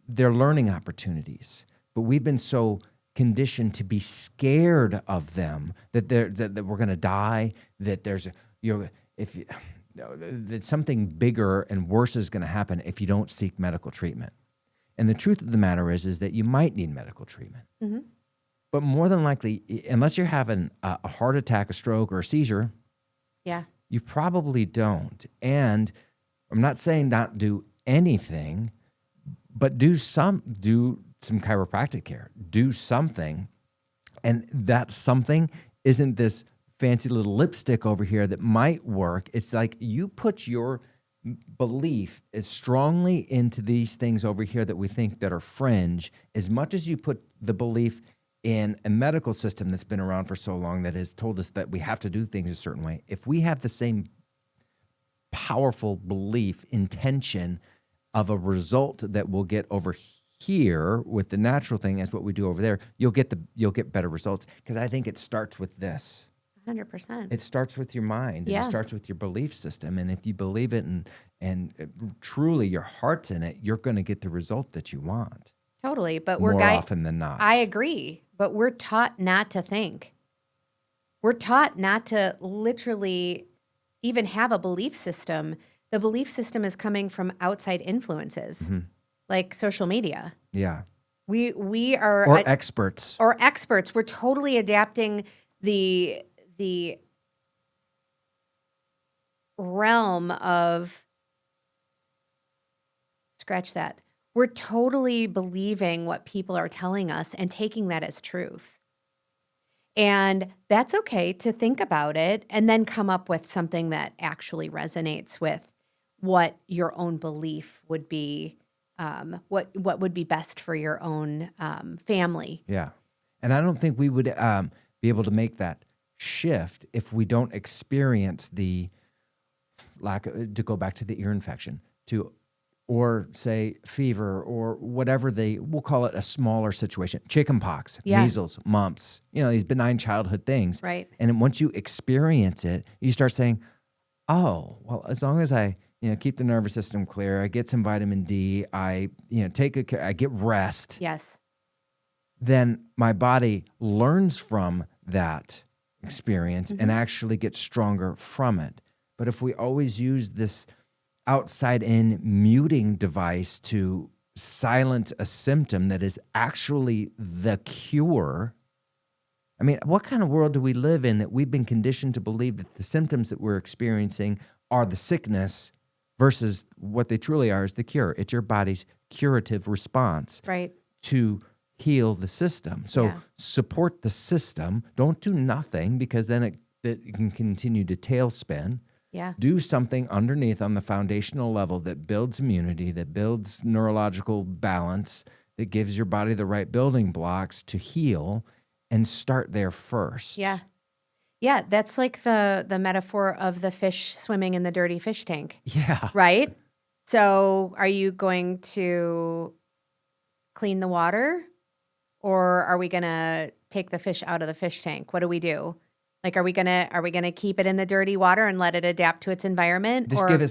they're learning opportunities. But we've been so conditioned to be scared of them that that we're going to die, that there's that something bigger and worse is going to happen if you don't seek medical treatment. And the truth of the matter is that you might need medical treatment. Mm-hmm. But more than likely, unless you're having a heart attack, a stroke, or a seizure, Yeah. you probably don't. And I'm not saying not do anything, but do some chiropractic care. Do something. And that something isn't this fancy little lipstick over here that might work. It's like you put your belief as strongly into these things over here that we think that are fringe as much as you put the belief in a medical system that's been around for so long that has told us that we have to do things a certain way. If we have the same powerful belief, intention of a result that we'll get over here with the natural thing as what we do over there, you'll get better results. Because I think it starts with this. 100%. It starts with your mind. Yeah. And it starts with your belief system. And if you believe it and truly your heart's in it, you're going to get the result that you want. Totally. But More often than not. I agree. But we're taught not to think. We're taught not to literally even have a belief system. The belief system is coming from outside influences, like social media. Yeah. We are Or experts. or experts. We're totally adapting the realm of, scratch that. We're totally believing what people are telling us and taking that as truth. And that's okay to think about it and then come up with something that actually resonates with what your own belief would be, what would be best for your own family. Yeah. And I don't think we would be able to make that shift if we don't experience the lack of, to go back to the ear infection, or say fever or whatever we'll call it a smaller situation, chickenpox, Yeah. measles, mumps, these benign childhood things. Right. And then once you experience it, you start saying, oh, well, as long as I, keep the nervous system clear, I get some vitamin D, I, I get rest. Yes. Then my body learns from that experience and actually gets stronger from it. But if we always use this outside-in muting device to silence a symptom that is actually the cure, I mean, what kind of world do we live in that we've been conditioned to believe that the symptoms that we're experiencing are the sickness versus what they truly are is the cure? It's your body's curative response Right. to heal the system. So Yeah. support the system. Don't do nothing because then it can continue to tailspin. Yeah. Do something underneath on the foundational level that builds immunity, that builds neurological balance, that gives your body the right building blocks to heal, and start there first. Yeah. Yeah. That's like the metaphor of the fish swimming in the dirty fish tank. Yeah. Right? So are you going to clean the water, or are we going to take the fish out of the fish tank? What do we do? Like, are we gonna keep it in the dirty water and let it adapt to its environment? Just or, give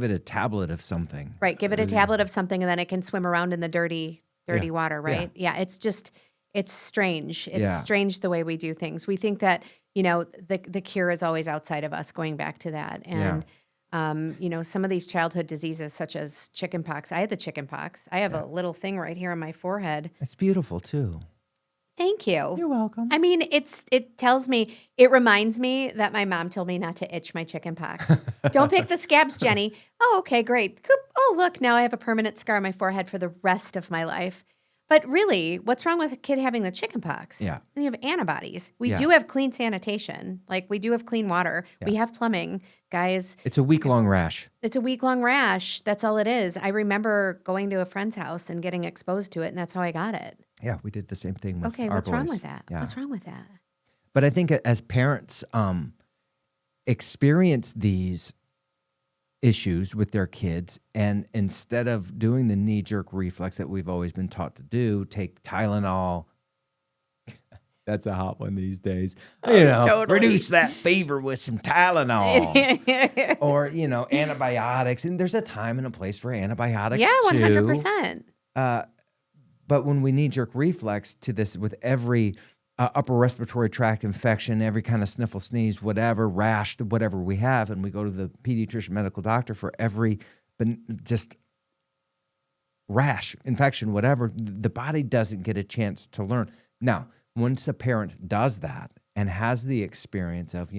it a tablet of something. right, give it a tablet of something, and then it can swim around in the dirty Yeah. water, right? Yeah, it's strange. It's Yeah. strange the way we do things. We think that, the cure is always outside of us, going back to that. And some of these childhood diseases such as chickenpox. I had the chickenpox. I have a little thing right here on my forehead. It's beautiful too. Thank you. You're welcome. I mean, it reminds me that my mom told me not to itch my chicken pox. Don't pick the scabs, Jenny. Oh, okay, great. Oh, look, now I have a permanent scar on my forehead for the rest of my life. But really, what's wrong with a kid having the chicken pox? Yeah. And you have antibodies. We Yeah. do have clean sanitation. Like, we do have clean water. Yeah. We have plumbing. Guys, It's a week-long rash. it's a week-long rash. That's all it is. I remember going to a friend's house and getting exposed to it, and that's how I got it. Yeah, we did the same thing with Okay, our what's wrong boys. with that? Yeah. What's wrong with that? But I think as parents experience these issues with their kids, and instead of doing the knee-jerk reflex that we've always been taught to do, take Tylenol. That's a hot one these days. Totally. Reduce that fever with some Tylenol. Or, antibiotics. And there's a time and a place for antibiotics Yeah, too. 100%. But when we knee-jerk reflex to this with every upper respiratory tract infection, every kind of sniffle, sneeze, whatever, rash, whatever we have, and we go to the pediatrician medical doctor for every just rash, infection, whatever, the body doesn't get a chance to learn. Now, once a parent does that and has the experience of,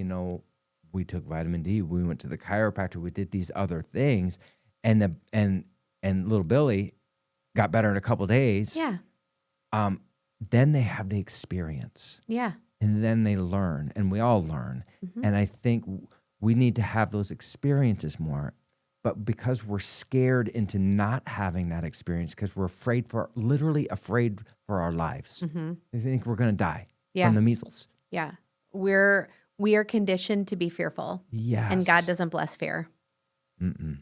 we took vitamin D, we went to the chiropractor, we did these other things, and little Billy got better in a couple of days. Yeah. Then they have the experience. Yeah. And then they learn, and we all learn. Mm-hmm. And I think we need to have those experiences more. But because we're scared into not having that experience, because we're literally afraid for our lives. Mm-hmm. I think we're going to die Yeah. from the measles. Yeah. We are conditioned to be fearful. Yes. And God doesn't bless fear. Mm-mm.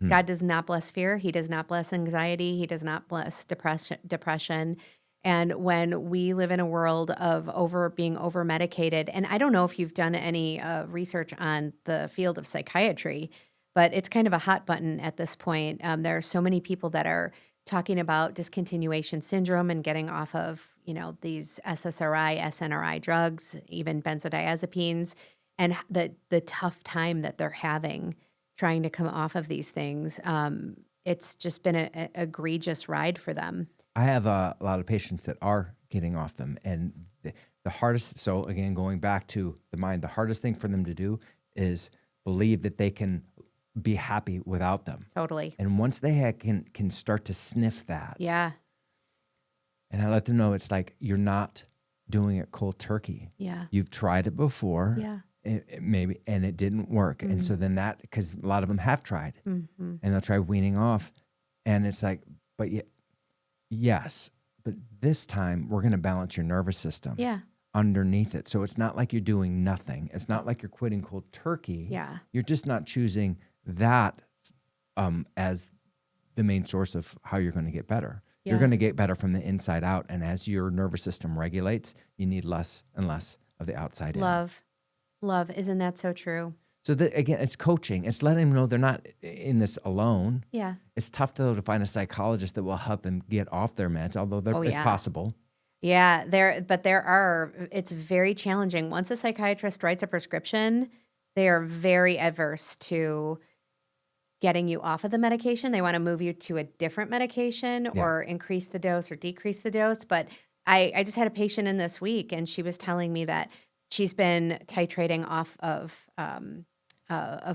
God does not bless fear. He does not bless anxiety. He does not bless depression. And when we live in a world of being over medicated, and I don't know if you've done any research on the field of psychiatry, but it's kind of a hot button at this point. There are so many people that are talking about discontinuation syndrome and getting off of, these SSRI, SNRI drugs, even benzodiazepines, and the tough time that they're having trying to come off of these things. it's just been a egregious ride for them. I have a lot of patients that are getting off them, and the hardest. So again, going back to the mind, the hardest thing for them to do is believe that they can be happy without them. Totally. And once they can start to sniff that, Yeah. and I let them know it's like you're not doing it cold turkey. Yeah. You've tried it before, Yeah. maybe, and it didn't work. And so then that, because a lot of them have tried, and they'll try weaning off, and it's like, but yes, but this time we're going to balance your nervous system. Yeah. Underneath it. So it's not like you're doing nothing. It's not like you're quitting cold turkey. Yeah. You're just not choosing that as the main source of how you're going to get better. You're Yeah. going to get better from the inside out. And as your nervous system regulates, you need less and less of the outside in. Love. Isn't that so true? So again, it's coaching. It's letting them know they're not in this alone. Yeah. It's tough though to find a psychologist that will help them get off their meds, although it's yeah. possible. Yeah, it's very challenging. Once a psychiatrist writes a prescription, they are very adverse to getting you off of the medication. They want to move you to a different medication or increase the dose or decrease the dose. But I just had a patient in this week, and she was telling me that she's been titrating off of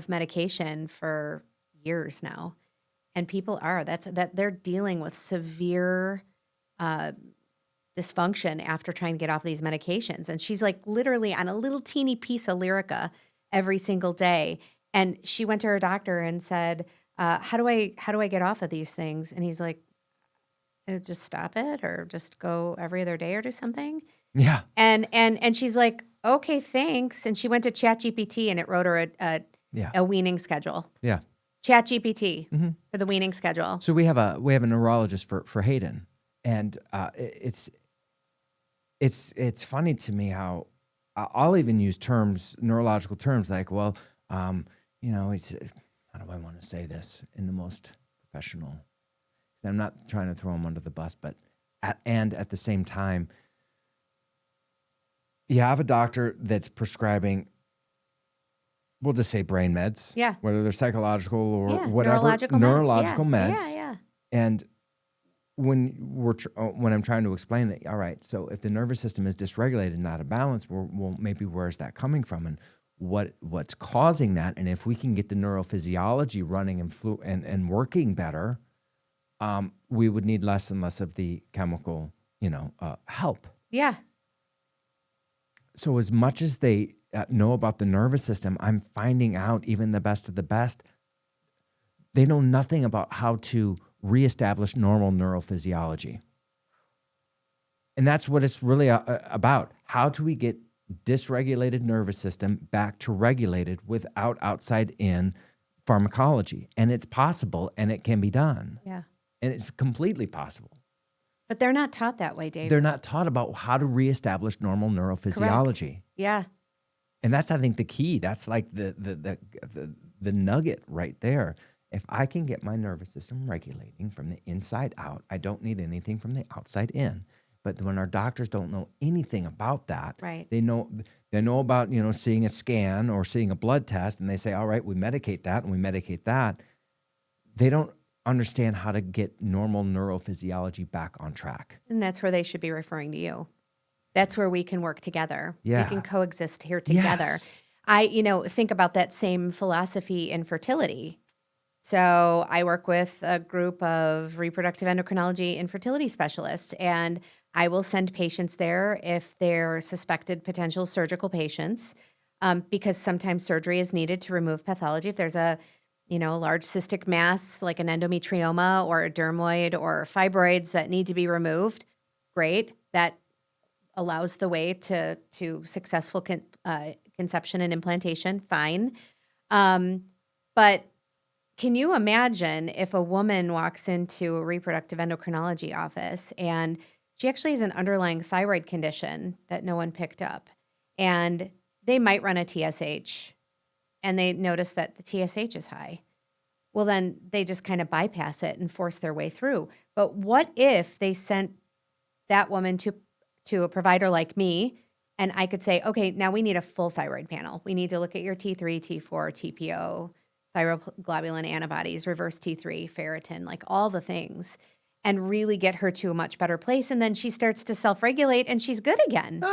medication for years now. And people they're dealing with severe dysfunction after trying to get off these medications. And she's like literally on a little teeny piece of Lyrica every single day. And she went to her doctor and said, how do I get off of these things? And he's like, just stop it, or just go every other day or do something. Yeah. And she's like, okay, thanks. And she went to ChatGPT and it wrote her a weaning schedule. Yeah. ChatGPT for the weaning schedule. So we have a neurologist for Hayden, and it's funny to me how I'll even use neurological terms like, well, it's how do I want to say this in the most professional? 'Cause I'm not trying to throw him under the bus, but at the same time, you have a doctor that's prescribing, we'll just say brain meds, whether they're psychological or whatever, neurological meds. Yeah. And when I'm trying to explain that, all right, so if the nervous system is dysregulated and out of balance, well, maybe where's that coming from, and what's causing that? And if we can get the neurophysiology running and working better, we would need less and less of the chemical, help. Yeah. So as much as they know about the nervous system, I'm finding out even the best of the best, they know nothing about how to reestablish normal neurophysiology. And that's what it's really about. How do we get dysregulated nervous system back to regulated without outside in pharmacology? And it's possible, and it can be done. Yeah. And it's completely possible. But they're not taught that way, Dave. They're not taught about how to reestablish normal neurophysiology. Correct. Yeah. And that's, I think, the key. That's like the nugget right there. If I can get my nervous system regulating from the inside out, I don't need anything from the outside in. But when our doctors don't know anything about that, right. They know about, seeing a scan or seeing a blood test, and they say, all right, we medicate that and we medicate that. They don't understand how to get normal neurophysiology back on track. And that's where they should be referring to you. That's where we can work together. Yeah. We can coexist here together. Yes. I, think about that same philosophy in fertility. So I work with a group of reproductive endocrinology and fertility specialists, and I will send patients there if they're suspected potential surgical patients, because sometimes surgery is needed to remove pathology. If there's a large cystic mass like an endometrioma or a dermoid or fibroids that need to be removed, great. That allows the way to successful conception and implantation, fine. But can you imagine if a woman walks into a reproductive endocrinology office and she actually has an underlying thyroid condition that no one picked up, and they might run a TSH and they notice that the TSH is high? Well, then they just kind of bypass it and force their way through. But what if they sent that woman to a provider like me, and I could say, okay, now we need a full thyroid panel. We need to look at your T3, T4, TPO, thyroglobulin antibodies, reverse T3, ferritin, like all the things, and really get her to a much better place. And then she starts to self-regulate and she's good again.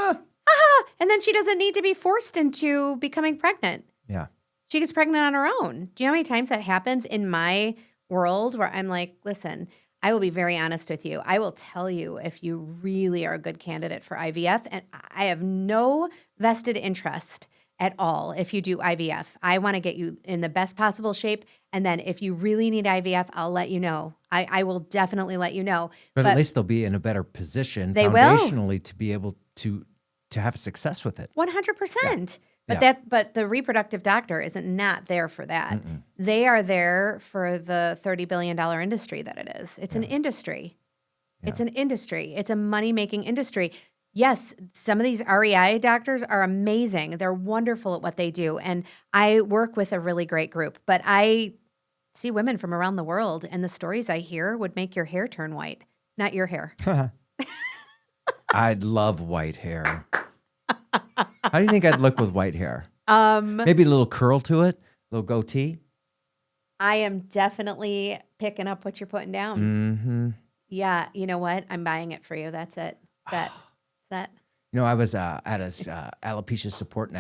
And then she doesn't need to be forced into becoming pregnant. Yeah. She gets pregnant on her own. Do you know how many times that happens in my world where I'm like, listen, I will be very honest with you. I will tell you if you really are a good candidate for IVF, and I have no vested interest at all if you do IVF. I want to get you in the best possible shape. And then if you really need IVF, I'll let you know. I will definitely let you know. But at least they'll be in a better position They will. foundationally to be able to have success with it. 100%. Yeah. But the reproductive doctor isn't not there for that. They are there for the $30 billion industry that it is. It's an industry. Yeah. It's an industry. It's a money-making industry. Yes, some of these REI doctors are amazing. They're wonderful at what they do. And I work with a really great group. But I see women from around the world, and the stories I hear would make your hair turn white. Not your hair. I'd love white hair. How do you think I'd look with white hair? Maybe a little curl to it, a little goatee. I am definitely picking up what you're putting down. Mm-hmm. Yeah, you know what? I'm buying it for you. That's it. It's that. You know, I was at a alopecia support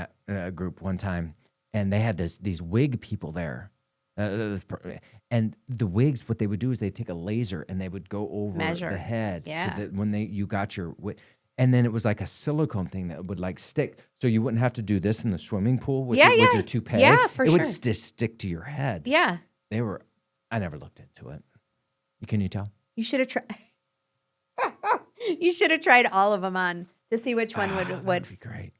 group one time, and they had these wig people there. And the wigs, what they would do is they'd take a laser and they would go over Measure. the head. Yeah. So that when you got your wig, and then it was like a silicone thing that would like stick. So you wouldn't have to do this in the swimming pool with your toupee. Yeah, for it sure. would stick to your head. Yeah. I never looked into it. Can you tell? You should have tried. You should have tried all of them on to see which one would. That'd be great.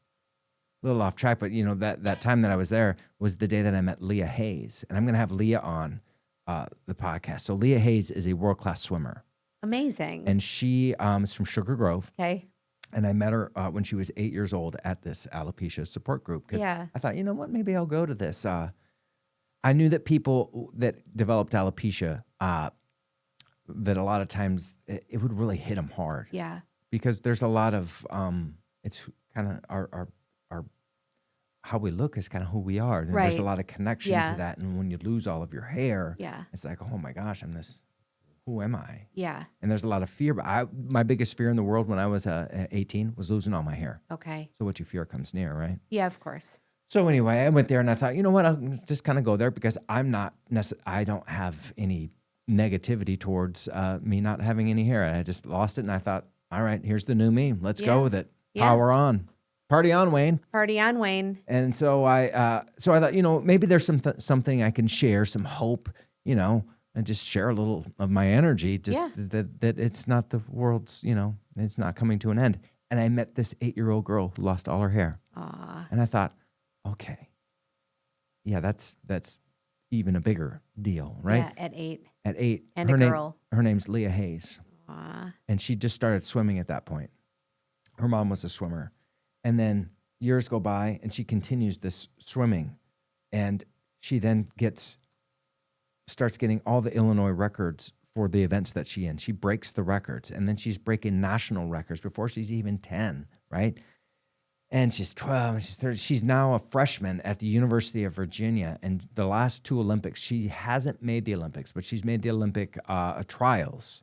A little off track, but you know that time that I was there was the day that I met Leah Hayes, and I'm going to have Leah on the podcast. So Leah Hayes is a world-class swimmer, Amazing. and she is from Sugar Grove. Okay. And I met her when she was 8 years old at this alopecia support group because Yeah. I thought, you know what, maybe I'll go to this. I knew that people that developed alopecia, that a lot of times it would really hit them hard. Yeah. Because there's a lot of it's kind of our how we look is kind of who we are. And there's a Right. lot of connection Yeah. to that. And when you lose all of your hair, Yeah. it's like, oh my gosh, who am I? Yeah. And there's a lot of fear. But my biggest fear in the world when I was 18 was losing all my hair. Okay. So what you fear comes near, right? Yeah, of course. So anyway, I went there and I thought, you know what, I'll just kind of go there because I don't have any negativity towards me not having any hair. I just lost it and I thought, all right, here's the new me. Let's go with it. Yeah. Power on. Party on, Wayne. Party on, Wayne. And so I thought, you know, maybe there's something I can share, some hope, you know, and just share a little of my energy, just that it's not the world's, you know, it's not coming to an end. And I met this 8-year-old girl who lost all her hair. Aw. And I thought, okay, yeah, that's even a bigger deal, right? Yeah, at 8. At 8. And a girl. Her name's Leah Hayes. Aw. And she just started swimming at that point. Her mom was a swimmer. And then years go by and she continues this swimming. And she then starts getting all the Illinois records for the events that she's in. She breaks the records. And then she's breaking national records before she's even 10, right? And she's 12, she's 30. She's now a freshman at the University of Virginia. And the last 2 Olympics, she hasn't made the Olympics, but she's made the Olympic trials.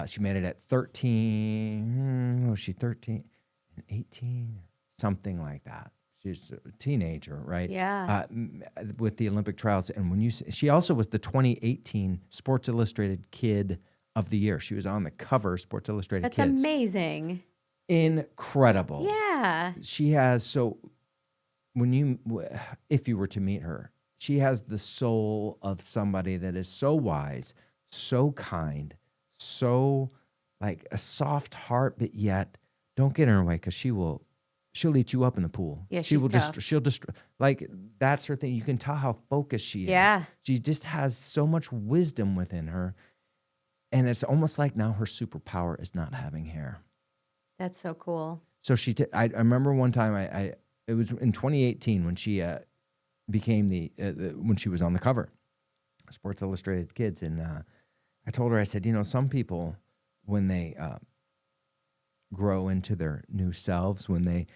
She made it at 13. Was she 13? 18? Something like that. She's a teenager, right? Yeah. With the Olympic trials. And she also was the 2018 Sports Illustrated Kid of the Year. She was on the cover, Sports Illustrated That's Kids. amazing. Incredible. Yeah. She has, so if you were to meet her, she has the soul of somebody that is so wise, so kind, so like a soft heart, but yet don't get in her way because she'll eat you up in the pool. Yeah, she she's will tough. she'll destroy, like that's her thing. You can tell how focused she is. Yeah. She just has so much wisdom within her. And it's almost like now her superpower is not having hair. That's so cool. So I remember one time it was in 2018 when she became when she was on the cover, Sports Illustrated Kids, and I told her, I said, you know, some people when they grow into their new selves, when they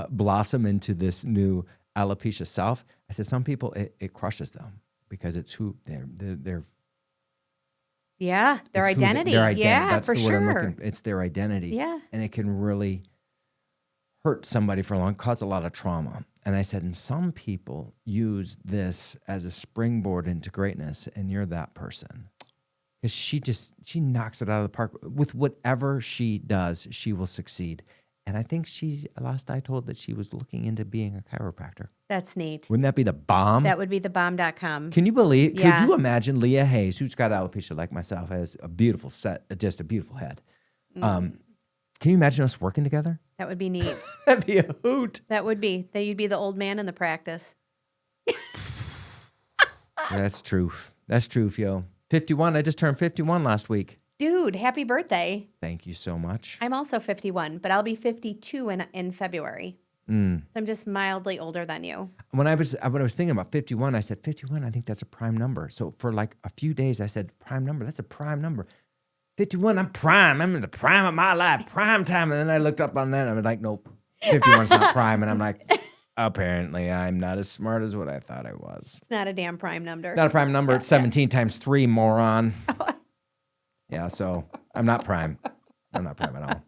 blossom into this new alopecia self, I said some people it crushes them because it's who they're Yeah, their it's who they- identity. their ident- Yeah, that's for the word I'm sure. looking. It's their identity. Yeah. And it can really hurt somebody for cause a lot of trauma. And I said, and some people use this as a springboard into greatness, and you're that person. Because she knocks it out of the park. With whatever she does, she will succeed. And I think last I told that she was looking into being a chiropractor. That's neat. Wouldn't that be the bomb? That would be thebomb.com. Can you believe? Yeah. Could you imagine Leah Hayes, who's got alopecia like myself, has a beautiful just a beautiful head. Can you imagine us working together? That would be neat. That'd be a hoot. That would be. That you'd be the old man in the practice. That's true. That's true, yo. 51. I just turned 51 last week. Dude, happy birthday. Thank you so much. I'm also 51, but I'll be 52 in February. So I'm just mildly older than you. When I was thinking about 51, I said 51. I think that's a prime number. So for like a few days, I said prime number. That's a prime number. 51. I'm prime. I'm in the prime of my life. Prime time. And then I looked up on that. And I was like, nope, 51's not prime. And I'm like, apparently, I'm not as smart as what I thought I was. It's not a damn prime number. Not a prime number. It's 17 times 3, moron. Yeah, so I'm not prime. I'm not prime at all.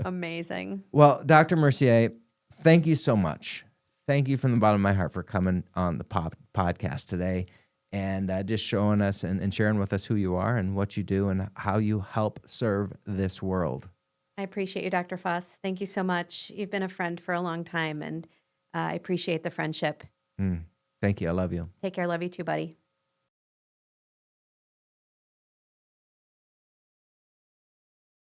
Amazing. Well, Dr. Mercier, thank you so much. Thank you from the bottom of my heart for coming on the podcast today and just showing us and sharing with us who you are and what you do and how you help serve this world. I appreciate you, Dr. Foss. Thank you so much. You've been a friend for a long time, and I appreciate the friendship. Thank you. I love you. Take care. Love you too, buddy.